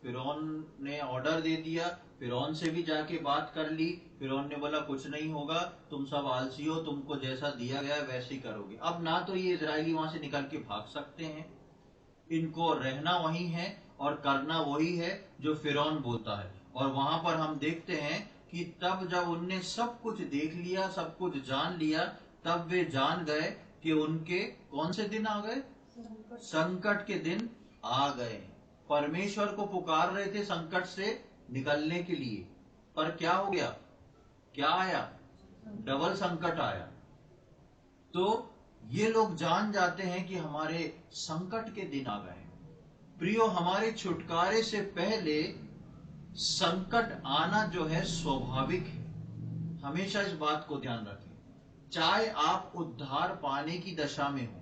फिरौन ने ऑर्डर दे दिया, फिरौन से भी जाके बात कर ली, फिरौन ने बोला कुछ नहीं होगा, तुम सब आलसी हो, तुमको जैसा दिया गया वैसे ही करोगे। अब ना तो ये इजरायली वहां से निकल के भाग सकते हैं, इनको रहना वही है और करना वही है जो फिरौन बोलता है। और वहां पर हम देखते हैं कि तब जब उनने सब कुछ देख लिया, सब कुछ जान लिया, तब वे जान गए कि उनके कौन से दिन आ गए, संकट के दिन आ गए। परमेश्वर को पुकार रहे थे संकट से निकलने के लिए, पर क्या हो गया, क्या आया, डबल संकट आया। तो ये लोग जान जाते हैं कि हमारे संकट के दिन आ गए। प्रियो, हमारे छुटकारे से पहले संकट आना जो है स्वाभाविक है, हमेशा इस बात को ध्यान रखें। चाहे आप उद्धार पाने की दशा में हो,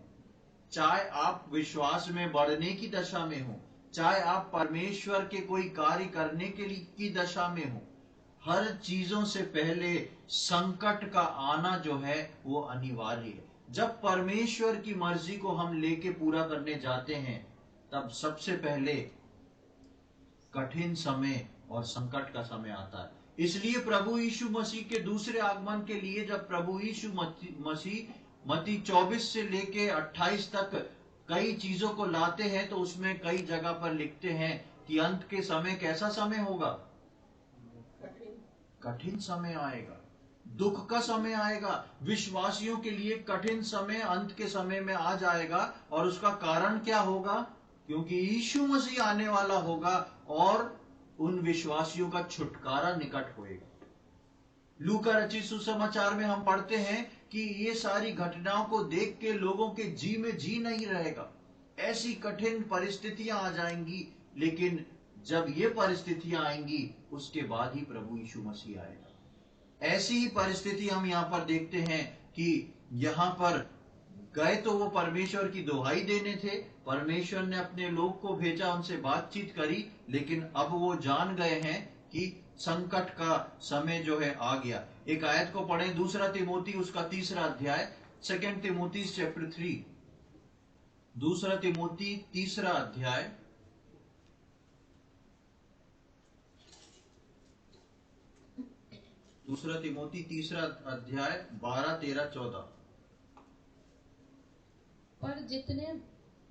चाहे आप विश्वास में बढ़ने की दशा में हो, चाहे आप परमेश्वर के कोई कार्य करने के लिए की दशा में हो, हर चीजों से पहले संकट का आना जो है वो अनिवार्य है। जब परमेश्वर की मर्जी को हम लेके पूरा करने जाते हैं, तब सबसे पहले कठिन समय और संकट का समय आता है। इसलिए प्रभु यीशु मसीह के दूसरे आगमन के लिए जब प्रभु यीशु मसीह मत्ती 24 से लेके 28 तक कई चीजों को लाते हैं, तो उसमें कई जगह पर लिखते हैं कि अंत के समय कैसा समय होगा, कठिन समय आएगा, दुख का समय आएगा, विश्वासियों के लिए कठिन समय अंत के समय में आ जाएगा। और उसका कारण क्या होगा, क्योंकि यीशु मसीह आने वाला होगा और उन विश्वासियों का छुटकारा निकट होएगा। लूका रचित सुसमाचार में हम पढ़ते हैं कि ये सारी घटनाओं को देख के लोगों के जी में जी नहीं रहेगा, ऐसी कठिन परिस्थितियां आ जाएंगी। लेकिन जब ये परिस्थितियां आएंगी, उसके बाद ही प्रभु यीशु मसीह आएगा। ऐसी ही परिस्थिति हम यहाँ पर देखते हैं कि यहाँ पर गए तो वो परमेश्वर की दुहाई देने थे, परमेश्वर ने अपने लोग को भेजा, उनसे बातचीत करी, लेकिन अब वो जान गए हैं कि संकट का समय जो है आ गया। एक आयत को पढ़ें, दूसरा तिमोथी उसका 3रा अध्याय, 2 तिमोथी चैप्टर 3, दूसरा तिमोथी 3रा अध्याय, दूसरा तिमोथी 3रा अध्याय 12, 13, 14। पर जितने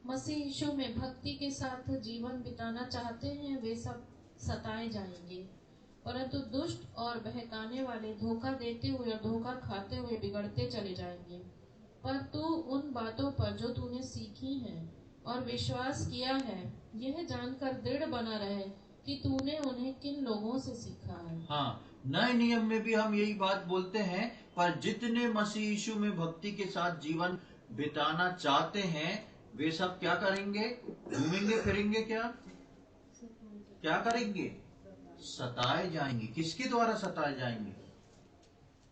मसीह यीशु में भक्ति के साथ जीवन बिताना चाहते हैं, वे सब सताए जाएंगे, परंतु दुष्ट और बहकाने वाले धोखा देते हुए और धोखा खाते हुए बिगड़ते चले जाएंगे। पर तू उन बातों पर जो तूने सीखी हैं और विश्वास किया है, यह जानकर दृढ़ बना रहे कि तूने उन्हें किन लोगों से सीखा है। हाँ, नए नियम में भी हम यही बात बोलते हैं, पर जितने मसीह यीशु में भक्ति के साथ जीवन बिताना चाहते हैं, वे सब क्या करेंगे, घूमेंगे फिरेंगे, क्या करेंगे, सताए जाएंगे। किसके द्वारा सताए जाएंगे,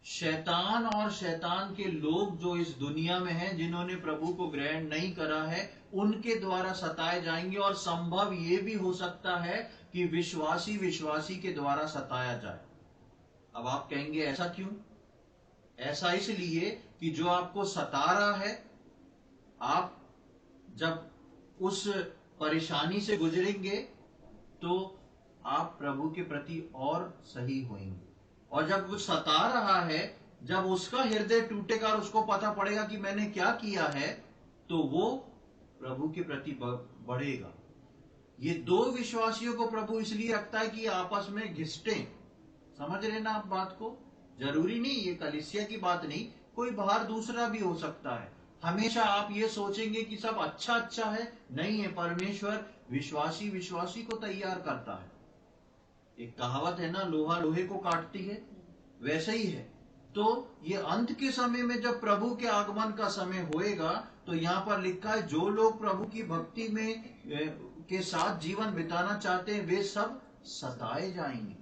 शैतान और शैतान के लोग जो इस दुनिया में हैं, जिन्होंने प्रभु को ग्रहण नहीं करा है, उनके द्वारा सताए जाएंगे। और संभव ये भी हो सकता है कि विश्वासी के द्वारा सताया जाए। अब आप कहेंगे ऐसा क्यों, ऐसा इसलिए कि जो आपको सता रहा है, आप जब उस परेशानी से गुजरेंगे तो आप प्रभु के प्रति और सही होंगे। और जब वो सता रहा है, जब उसका हृदय टूटेगा और उसको पता पड़ेगा कि मैंने क्या किया है, तो वो प्रभु के प्रति बढ़ेगा। ये दो विश्वासियों को प्रभु इसलिए रखता है कि आपस में घिसटे। समझ रहे ना आप बात को? जरूरी नहीं, ये कलीसिया की बात नहीं, कोई बाहर दूसरा भी हो सकता है। हमेशा आप ये सोचेंगे कि सब अच्छा अच्छा है, नहीं है। परमेश्वर विश्वासी विश्वासी को तैयार करता है। एक कहावत है ना, लोहा लोहे को काटती है, वैसे ही है। तो ये अंत के समय में जब प्रभु के आगमन का समय होएगा, तो यहाँ पर लिखा है जो लोग प्रभु की भक्ति में के साथ जीवन बिताना चाहते हैं, वे सब सताए जाएंगे।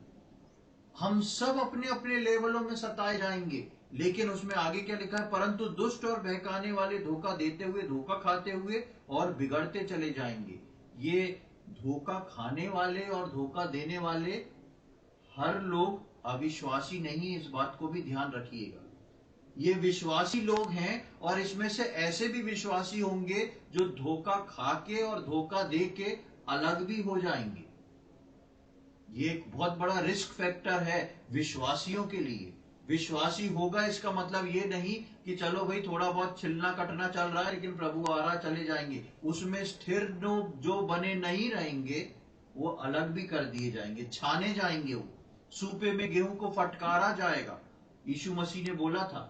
हम सब अपने अपने लेवलों में सताए जाएंगे। लेकिन उसमें आगे क्या लिखा है? परंतु दुष्ट और बहकाने वाले धोखा देते हुए, धोखा खाते हुए और बिगड़ते चले जाएंगे। ये धोखा खाने वाले और धोखा देने वाले हर लोग अविश्वासी नहीं, इस बात को भी ध्यान रखिएगा। ये विश्वासी लोग हैं, और इसमें से ऐसे भी विश्वासी होंगे जो धोखा खा के और धोखा दे के अलग भी हो जाएंगे। ये एक बहुत बड़ा रिस्क फैक्टर है विश्वासियों के लिए। विश्वासी होगा इसका मतलब ये नहीं कि चलो भाई थोड़ा बहुत छिलना कटना चल रहा है लेकिन प्रभु आ रहा, चले जाएंगे। उसमें स्थिर जो बने नहीं रहेंगे वो अलग भी कर दिए जाएंगे, छाने जाएंगे। वो सूपे में गेहूं को फटकारा जाएगा, यीशु मसीह ने बोला था।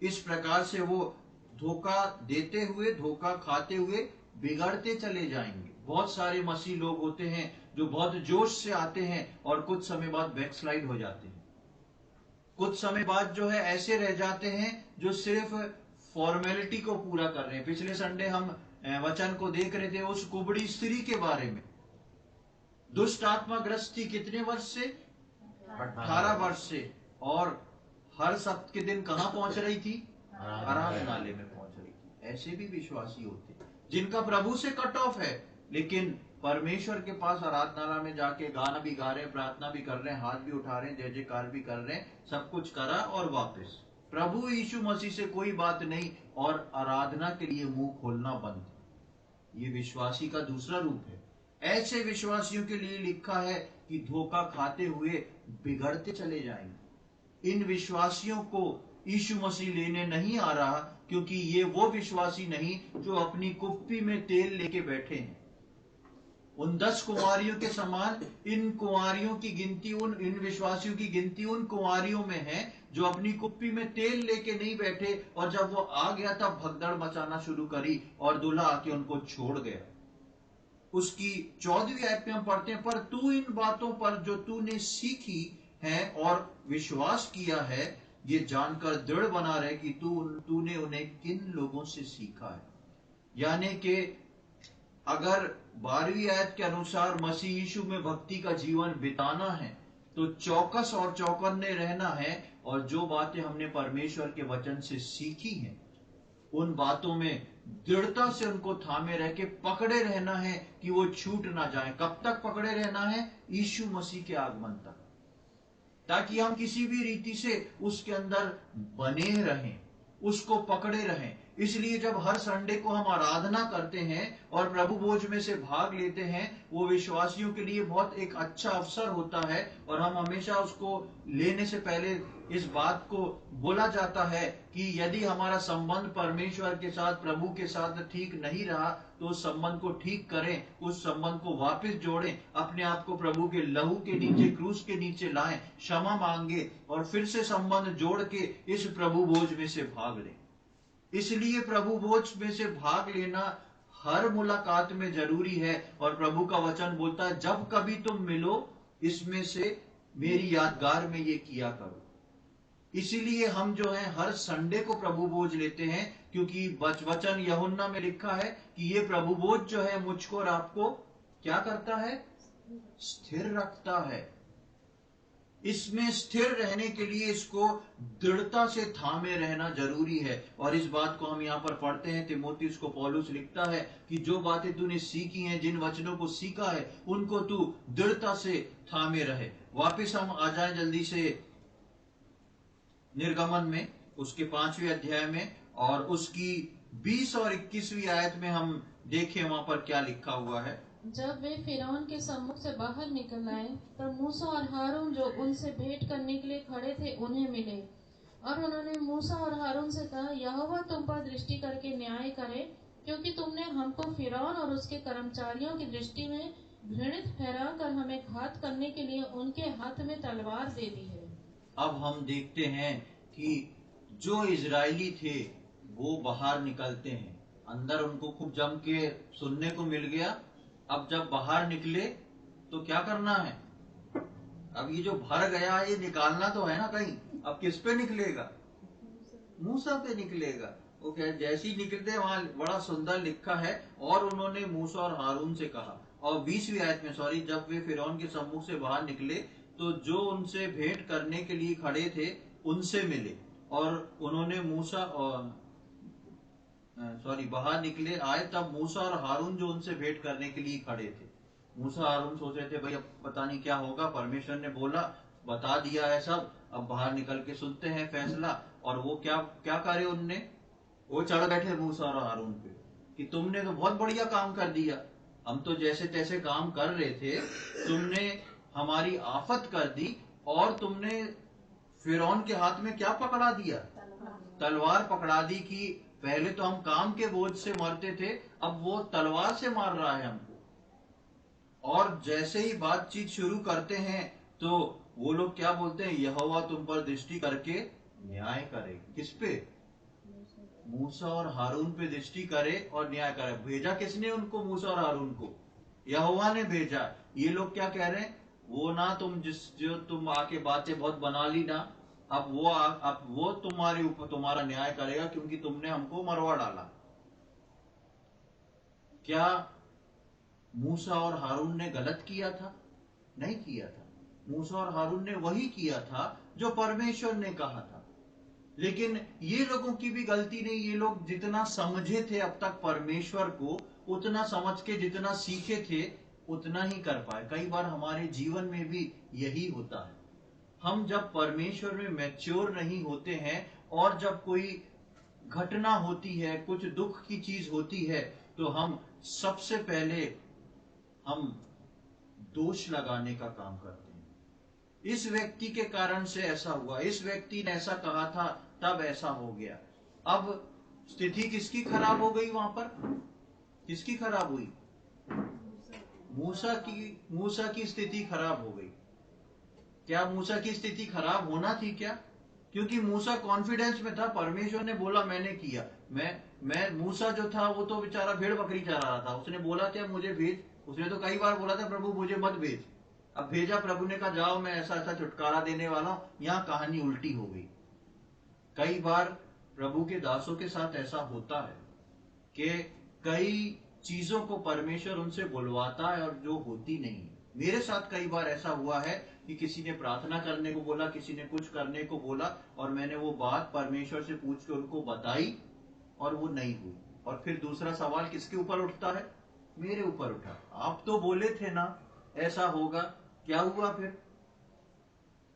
इस प्रकार से वो धोखा देते हुए, धोखा खाते हुए बिगड़ते चले जाएंगे। बहुत सारे मसीह लोग होते हैं जो बहुत जोश से आते हैं और कुछ समय बाद बैकस्लाइड हो जाते हैं। कुछ समय बाद जो है ऐसे रह जाते हैं जो सिर्फ फॉर्मेलिटी को पूरा कर रहे हैं। पिछले संडे हम वचन को देख रहे थे उस कुबड़ी स्त्री के बारे में। दुष्ट आत्मा ग्रस्त थी कितने वर्ष से? 18 वर्ष से। और हर सप्ताह के दिन कहां पहुंच रही थी? आराधनालय में पहुंच रही थी। ऐसे भी विश्वासी होते जिनका प्रभु से कट ऑफ है, लेकिन परमेश्वर के पास आराधनालय में जाके गाना भी गा रहे हैं, प्रार्थना भी कर रहे हैं, हाथ भी उठा रहे हैं, जय जयकार भी कर रहे हैं, सब कुछ करा और वापस प्रभु यीशु मसीह से कोई बात नहीं, और आराधना के लिए मुंह खोलना बंद। ये विश्वासी का दूसरा रूप है। ऐसे विश्वासियों के लिए लिखा है कि धोखा खाते हुए बिगड़ते चले जाएंगे। इन विश्वासियों को यीशु मसीह लेने नहीं आ रहा, क्योंकि ये वो विश्वासी नहीं जो अपनी कुप्पी में तेल लेके बैठे हैं। उन 10 कुंवारियों के समान इन कुंवारियों की गिनती, इन विश्वासियों की गिनती उन कुंवारियों में है जो अपनी कुप्पी में तेल लेके नहीं बैठे, और जब वो आ गया तब भगदड़ मचाना शुरू करी और दूल्हा आके उनको छोड़ गया। उसकी 14वीं आयत में हम पढ़ते हैं, पर तू इन बातों पर जो तूने सीखी है और विश्वास किया है, ये जानकर दृढ़ बना रहे कि तूने उन्हें किन लोगों से सीखा है। यानी कि अगर 12वीं आयत के अनुसार मसीह यीशु में भक्ति का जीवन बिताना है, तो चौकस और चौकन्ने रहना है, और जो बातें हमने परमेश्वर के वचन से सीखी हैं उन बातों में दृढ़ता से उनको थामे रह के पकड़े रहना है कि वो छूट ना जाए। कब तक पकड़े रहना है? यीशु मसीह के आगमन तक, ताकि हम किसी भी रीति से उसके अंदर बने रहें, उसको पकड़े रहें। इसलिए जब हर संडे को हम आराधना करते हैं और प्रभु भोज में से भाग लेते हैं, वो विश्वासियों के लिए बहुत एक अच्छा अवसर होता है, और हम हमेशा उसको लेने से पहले इस बात को बोला जाता है कि यदि हमारा संबंध परमेश्वर के साथ, प्रभु के साथ ठीक नहीं रहा, तो उस संबंध को ठीक करें, उस संबंध को वापस जोड़ें, अपने आप को प्रभु के लहू के नीचे, क्रूस के नीचे लाएं, क्षमा मांगे और फिर से संबंध जोड़ के इस प्रभु भोज में से भाग लें। इसलिए प्रभु भोज में से भाग लेना हर मुलाकात में जरूरी है, और प्रभु का वचन बोलता है जब कभी तुम मिलो इसमें से मेरी यादगार में ये किया करो। इसीलिए हम जो है हर संडे को प्रभु भोज लेते हैं, क्योंकि वचन यूहन्ना में लिखा है कि ये प्रभु भोज जो है मुझको और आपको क्या करता है? स्थिर रखता है। इसमें स्थिर रहने के लिए इसको दृढ़ता से थामे रहना जरूरी है। और इस बात को हम यहाँ पर पढ़ते हैं, तीमुथियुस को पौलुस लिखता है कि जो बातें तूने सीखी हैं, जिन वचनों को सीखा है, उनको तू दृढ़ता से थामे रहे। वापिस हम आ जाएं जल्दी से निर्गमन में, उसके 5वें अध्याय में, और उसकी 20 और 21वीं आयत में हम देखें वहां पर क्या लिखा हुआ है। जब वे फिरौन के सम्मुख से बाहर निकल आए तब मूसा और हारून जो उनसे भेंट करने के लिए खड़े थे उन्हें मिले, और उन्होंने मूसा और हारून से कहा, यहोवा तुम पर दृष्टि करके न्याय करे, क्योंकि तुमने हमको फिरौन और उसके कर्मचारियों की दृष्टि में घृणित ठहरा कर हमें घात करने के लिए उनके हाथ में तलवार दे दी है। अब हम देखते हैं कि जो इजरायली थे वो बाहर निकलते हैं, अंदर उनको खूब जम के सुनने को मिल गया। अब जब बाहर निकले तो क्या करना है? अब ये जो भर गया ये निकालना तो है ना कहीं। अब किस पे निकलेगा? मूसा पे निकलेगा। वो क्या, जैसे ही निकलते वहां बड़ा सुंदर लिखा है, और उन्होंने मूसा और हारून से कहा। और 20वीं आयत में जब वे फिरौन के सम्मुख से बाहर निकले तो जो उनसे भेंट करने के लिए खड़े थे उनसे मिले, और उन्होंने मूसा और बाहर निकले आए तब मूसा और हारून जो उनसे भेंट करने के लिए खड़े थे। मूसा हारून सोच रहे थे भाई अब पता नहीं क्या होगा, परमेश्वर ने बोला बता दिया है सब, अब बाहर निकल के सुनते हैं फैसला। और वो क्या क्या करे उनने? वो चढ़ बैठे मूसा और हारून पे कि तुमने तो बहुत बढ़िया काम कर दिया, हम तो जैसे तैसे काम कर रहे थे, तुमने हमारी आफत कर दी, और तुमने फिरौन के हाथ में क्या पकड़ा दिया? तलवार पकड़ा दी। कि पहले तो हम काम के बोझ से मरते थे, अब वो तलवार से मार रहा है हमको। और जैसे ही बातचीत शुरू करते हैं तो वो लोग क्या बोलते हैं? यहोवा तुम पर दृष्टि करके न्याय करे। किस पे? मूसा और हारून पे दृष्टि करे और न्याय करे। भेजा किसने उनको? मूसा और हारून को यहोवा ने भेजा। ये लोग क्या कह रहे हैं? वो ना जो तुम आके बातें बहुत बना ली ना, अब वो तुम्हारे ऊपर तुम्हारा न्याय करेगा, क्योंकि तुमने हमको मरवा डाला। क्या मूसा और हारून ने गलत किया था? नहीं किया था। मूसा और हारून ने वही किया था जो परमेश्वर ने कहा था। लेकिन ये लोगों की भी गलती नहीं। ये लोग जितना समझे थे अब तक परमेश्वर को, उतना समझ के जितना सीखे थे उतना ही कर पाए। कई बार हमारे जीवन में भी यही होता है। हम जब परमेश्वर में मैच्योर नहीं होते हैं, और जब कोई घटना होती है, कुछ दुख की चीज होती है, तो हम सबसे पहले हम दोष लगाने का काम करते हैं। इस व्यक्ति के कारण से ऐसा हुआ, इस व्यक्ति ने ऐसा कहा था तब ऐसा हो गया। अब स्थिति किसकी खराब हो गई वहां पर? किसकी खराब हुई? मूसा की स्थिति खराब हो गई। क्या मूसा की स्थिति खराब होना थी क्या? क्योंकि मूसा कॉन्फिडेंस में था, परमेश्वर ने बोला मैंने किया। मैं मूसा जो था वो तो बेचारा भेड़ बकरी चरा रहा था। उसने बोला क्या मुझे भेज? उसने तो कई बार बोला था प्रभु मुझे मत भेज। अब भेजा, प्रभु ने कहा जाओ मैं ऐसा ऐसा छुटकारा देने वाला हूं। यहां कहानी उल्टी हो गई। कई बार प्रभु के दासों के साथ ऐसा होता है कि कई चीजों को परमेश्वर उनसे बुलवाता है और जो होती नहीं। मेरे साथ कई बार ऐसा हुआ है कि किसी ने प्रार्थना करने को बोला, किसी ने कुछ करने को बोला, और मैंने वो बात परमेश्वर से पूछ के उनको बताई और वो नहीं हुई। और फिर दूसरा सवाल किसके ऊपर उठता है? मेरे ऊपर उठा। आप तो बोले थे ना ऐसा होगा, क्या हुआ फिर?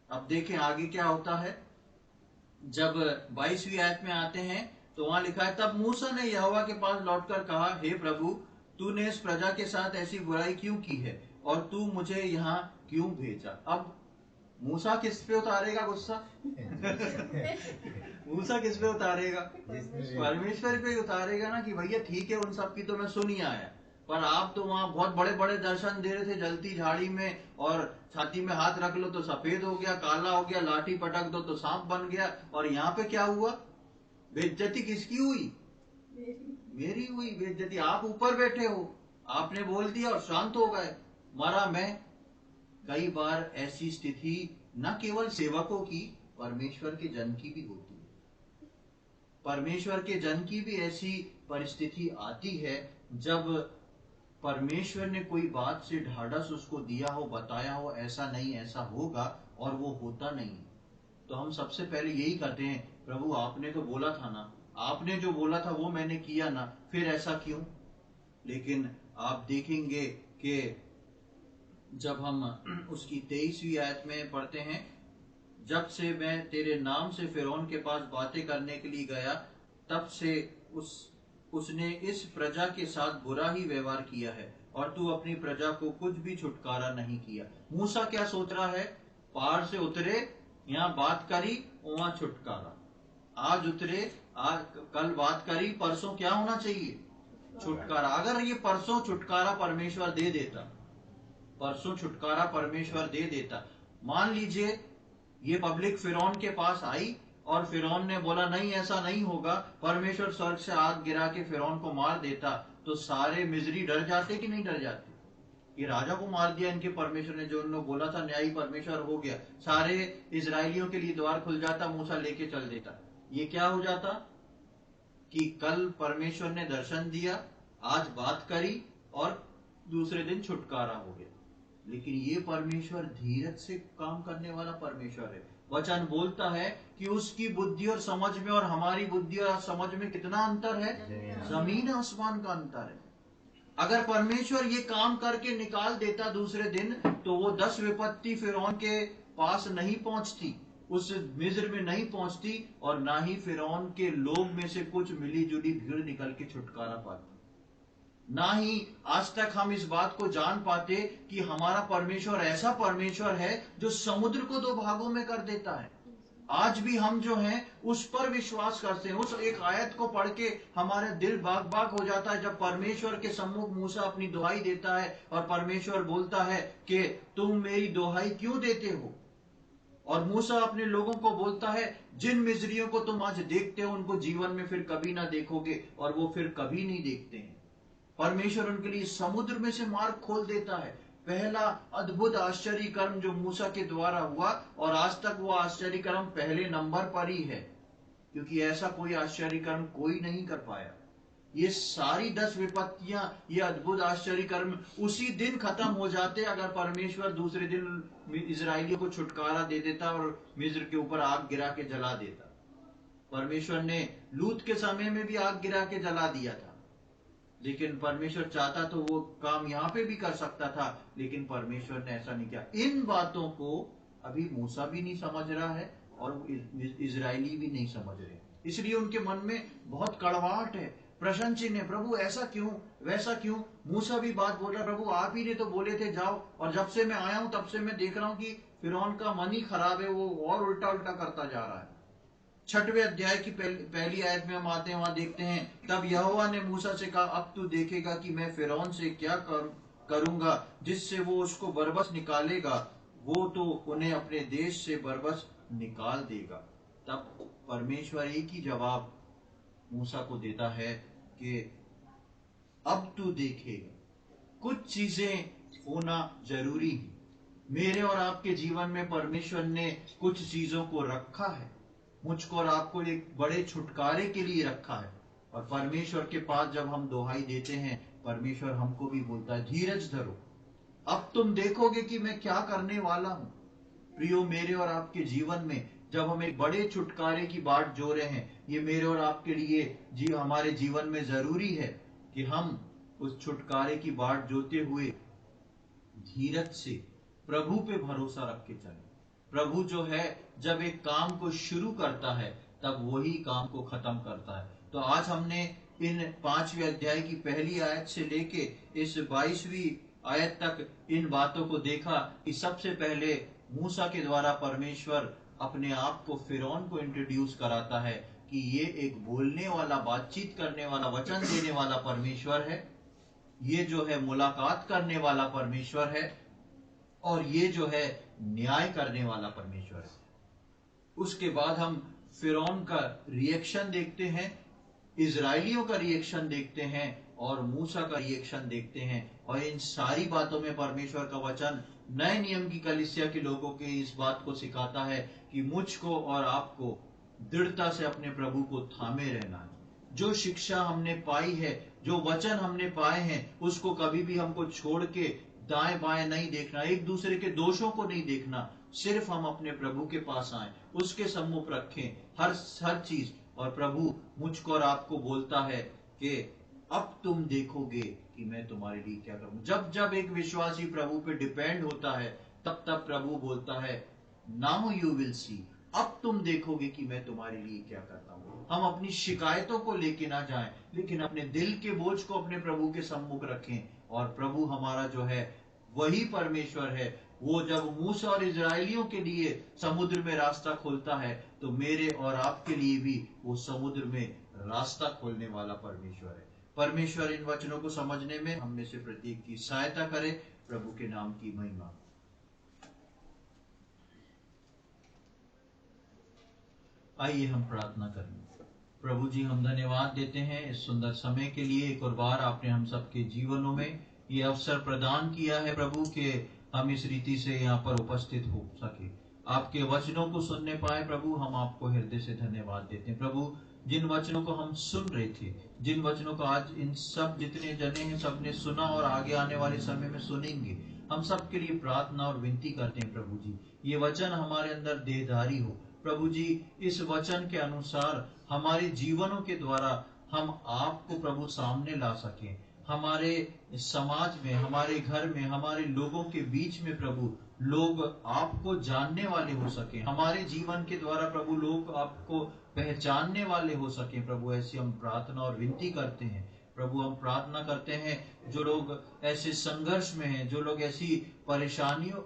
अब देखें आगे क्या होता है। जब 22वीं आयत में आते हैं तो वहां लिखा है, तब मूसा ने यहोवा के पास लौटकर कहा, हे प्रभु, तूने इस प्रजा के साथ ऐसी बुराई क्यों की है, और तू मुझे यहाँ क्यों भेजा? अब मूसा किस पे उतारेगा गुस्सा? मूसा किस पे उतारेगा? परमेश्वर पे उतारेगा ना, कि भैया ठीक है उन सब की तो मैं सुन ही आया, पर आप तो वहां बहुत बड़े बड़े दर्शन दे रहे थे जलती झाड़ी में, और छाती में हाथ रख लो तो सफेद हो गया, काला हो गया, लाठी पटक दो तो सांप बन गया, और यहाँ पे क्या हुआ? बेइज्जती किसकी हुई? मेरी हुई बेइज्जती। आप ऊपर बैठे हो, आपने बोल दिया और शांत हो गए, मरा मैं। कई बार ऐसी स्थिति न केवल सेवकों की, परमेश्वर के जन की भी होती है। परमेश्वर के जन की भी ऐसी परिस्थिति आती है जब परमेश्वर ने कोई बात से ढाढ़स उसको दिया हो, बताया हो ऐसा नहीं ऐसा होगा, और वो होता नहीं। तो हम सबसे पहले यही करते हैं, प्रभु आपने तो बोला था ना, आपने जो बोला था वो मैंने किया ना, फिर ऐसा क्यों? लेकिन आप देखेंगे कि जब हम उसकी 23वीं आयत में पढ़ते हैं, जब से मैं तेरे नाम से फिरौन के पास बातें करने के लिए गया, तब से उस उसने इस प्रजा के साथ बुरा ही व्यवहार किया है और तू अपनी प्रजा को कुछ भी छुटकारा नहीं किया। मूसा क्या सोच रहा है? पहाड़ से उतरे, यहाँ बात करी, वहां छुटकारा। आज उतरे, आज कल बात करी, परसों क्या होना चाहिए? छुटकारा। अगर ये परसों छुटकारा परमेश्वर दे देता, परसों छुटकारा परमेश्वर दे देता, मान लीजिए ये पब्लिक फिरौन के पास आई और फिरौन ने बोला नहीं ऐसा नहीं होगा, परमेश्वर स्वर्ग से आग गिरा के फिरौन को मार देता, तो सारे मिस्री डर जाते कि नहीं डर जाते? ये राजा को मार दिया इनके परमेश्वर ने, जो उन्होंने बोला था न्यायी परमेश्वर हो गया, सारे इजरायलियों के लिए द्वार खुल जाता, मूसा लेके चल देता। ये क्या हो जाता कि कल परमेश्वर ने दर्शन दिया, आज बात करी और दूसरे दिन छुटकारा हो गया। लेकिन ये परमेश्वर धीरज से काम करने वाला परमेश्वर है। वचन बोलता है कि उसकी बुद्धि और समझ में और हमारी बुद्धि और समझ में कितना अंतर है? जमीन आसमान का अंतर है। अगर परमेश्वर ये काम करके निकाल देता दूसरे दिन, तो वो 10 विपत्ति फिरौन के पास नहीं पहुंचती, उस मिस्र में नहीं पहुंचती, और ना ही फिरौन के लोग में से कुछ मिली जुली भीड़ निकल के छुटकारा पाती। ना ही आज तक हम इस बात को जान पाते कि हमारा परमेश्वर ऐसा परमेश्वर है जो समुद्र को 2 भागों में कर देता है। आज भी हम जो हैं उस पर विश्वास करते हैं। उस एक आयत को पढ़ के हमारे दिल बाग बाग हो जाता है, जब परमेश्वर के सम्मुख मूसा अपनी दुहाई देता है और परमेश्वर बोलता है कि तुम मेरी दुहाई क्यों देते हो? और मूसा अपने लोगों को बोलता है जिन मिस्रियों को तुम आज देखते हो उनको जीवन में फिर कभी ना देखोगे, और वो फिर कभी नहीं देखते हैं। परमेश्वर उनके लिए समुद्र में से मार्ग खोल देता है। पहला अद्भुत आश्चर्य कर्म जो मूसा के द्वारा हुआ, और आज तक वो आश्चर्य कर्म पहले नंबर पर ही है, क्योंकि ऐसा कोई आश्चर्य कर्म कोई नहीं कर पाया। ये सारी 10 विपत्तियां, ये अद्भुत आश्चर्य कर्म उसी दिन खत्म हो जाते अगर परमेश्वर दूसरे दिन इजरायलियों को छुटकारा दे देता और मिस्र के ऊपर आग गिरा के जला देता। परमेश्वर ने लूत के समय में भी आग गिरा के जला दिया था, लेकिन परमेश्वर चाहता तो वो काम यहाँ पे भी कर सकता था, लेकिन परमेश्वर ने ऐसा नहीं किया। इन बातों को अभी मूसा भी नहीं समझ रहा है और इजरायली भी नहीं समझ रहे, इसलिए उनके मन में बहुत कड़वाहट है, प्रश्न चिन्ह है, प्रभु ऐसा क्यों, वैसा क्यों? मूसा भी बात बोल रहा, प्रभु आप ही ने तो बोले थे जाओ, और जब से मैं आया हूं तब से मैं देख रहा हूं कि फिरौन का मन ही खराब है, वो और उल्टा उल्टा करता जा रहा है। 6वें अध्याय की पहली आयत में हम आते हैं, वहां देखते हैं, तब यहोवा ने मूसा से कहा, अब तू देखेगा कि मैं फिरौन से क्या करूंगा जिससे वो उसको बरबस निकालेगा, वो तो उन्हें अपने देश से बरबस निकाल देगा। तब परमेश्वर एक ही जवाब मूसा को देता है कि अब तू देखेगा। कुछ चीजें होना जरूरी है। मेरे और आपके जीवन में परमेश्वर ने कुछ चीजों को रखा है, मुझको और आपको एक बड़े छुटकारे के लिए रखा है। और परमेश्वर के पास जब हम दुहाई देते हैं, परमेश्वर हमको भी बोलता है धीरज धरो, अब तुम देखोगे कि मैं क्या करने वाला हूं। प्रियो, मेरे और आपके जीवन में जब हम एक बड़े छुटकारे की बाट जो रहे हैं, ये मेरे और आपके लिए हमारे जीवन में जरूरी है कि हम उस छुटकारे की बाट जोते हुए धीरज से प्रभु पे भरोसा रख के चलें। प्रभु जो है जब एक काम को शुरू करता है तब वही काम को खत्म करता है। तो आज हमने इन 5वें अध्याय की पहली आयत से लेके इस 22वीं आयत तक इन बातों को देखा कि सबसे पहले मूसा के द्वारा परमेश्वर अपने आप को फिरौन को इंट्रोड्यूस कराता है कि ये एक बोलने वाला, बातचीत करने वाला, वचन देने वाला परमेश्वर है, ये जो है मुलाकात करने वाला परमेश्वर है, और ये जो है न्याय करने वाला परमेश्वर है। उसके बाद हम फिरौन का रिएक्शन देखते हैं, इजरायलियों का रिएक्शन देखते हैं और मूसा का रिएक्शन देखते हैं। और इन सारी बातों में परमेश्वर का वचन नए नियम की कलीसिया के लोगों के इस बात को सिखाता है कि मुझको और आपको दृढ़ता से अपने प्रभु को थामे रहना है। जो शिक्षा हमने पाई है, जो वचन हमने पाए हैं, उसको कभी भी हमको छोड़ के दाएं बाएं नहीं देखना, एक दूसरे के दोषों को नहीं देखना, सिर्फ हम अपने प्रभु के पास आए, उसके सम्मुख रखें हर चीज। और प्रभु मुझको और आपको बोलता है कि अब तुम देखोगे कि मैं तुम्हारे लिए क्या करूं। जब जब एक विश्वासी प्रभु पे डिपेंड होता है, तब तब प्रभु बोलता है नाउ यू विल सी, अब तुम देखोगे कि मैं तुम्हारे लिए क्या करता हूं। हम अपनी शिकायतों को लेके ना जाएं, लेकिन अपने दिल के बोझ को अपने प्रभु के सम्मुख रखें। और प्रभु हमारा जो है वही परमेश्वर है। वो जब मूसा और इजरायलियों के लिए समुद्र में रास्ता खोलता है, तो मेरे और आपके लिए भी वो समुद्र में रास्ता खोलने वाला परमेश्वर है। परमेश्वर इन वचनों को समझने में हम में से प्रत्येक की सहायता करे। प्रभु के नाम की महिमा। आइए हम प्रार्थना करें। प्रभु जी, हम धन्यवाद देते हैं इस सुंदर समय के लिए। एक और बार आपने हम सबके जीवनों में ये अवसर प्रदान किया है प्रभु के हम इस रीति से यहाँ पर उपस्थित हो सके, आपके वचनों को सुनने पाए। प्रभु हम आपको हृदय से धन्यवाद देते हैं। प्रभु जिन वचनों को हम सुन रहे थे, जिन वचनों को आज इन सब जितने जने हैं सबने सुना और आगे आने वाले समय में सुनेंगे, हम सबके लिए प्रार्थना और विनती करते हैं प्रभु जी, ये वचन हमारे अंदर देहधारी हो। प्रभु जी, इस वचन के अनुसार हमारे जीवनों के द्वारा हम आपको प्रभु सामने ला सकें। हमारे समाज में, हमारे घर में, हमारे लोगों के बीच में प्रभु लोग आपको जानने वाले हो सके। हमारे जीवन के द्वारा प्रभु लोग आपको पहचानने वाले हो सके। प्रभु ऐसी हम प्रार्थना और विनती करते हैं। प्रभु हम प्रार्थना करते हैं जो लोग ऐसे संघर्ष में हैं, जो लोग ऐसी परेशानियों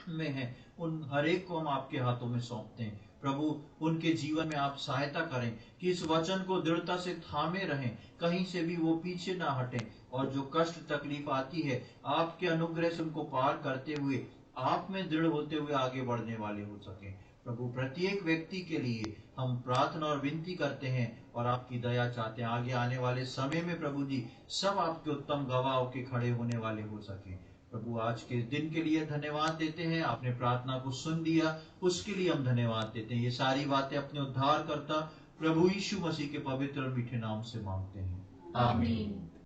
में हैं, उन हर एक को हम आपके हाथों में सौंपते हैं। प्रभु उनके जीवन में आप सहायता करें कि इस वचन को दृढ़ता से थामे रहें, कहीं से भी वो पीछे ना हटें, और जो कष्ट तकलीफ आती है आपके अनुग्रह से उनको पार करते हुए आप में दृढ़ होते हुए आगे बढ़ने वाले हो सके। प्रभु प्रत्येक व्यक्ति के लिए हम प्रार्थना और विनती करते हैं और आपकी दया चाहते हैं। आगे आने वाले समय में प्रभु जी सब आपके उत्तम गवाह के खड़े होने वाले हो सके। प्रभु आज के दिन के लिए धन्यवाद देते हैं। आपने प्रार्थना को सुन दिया, उसके लिए हम धन्यवाद देते हैं। ये सारी बातें अपने उद्धारकर्ता प्रभु यीशु मसीह के पवित्र और मीठे नाम से मांगते हैं, आमीन।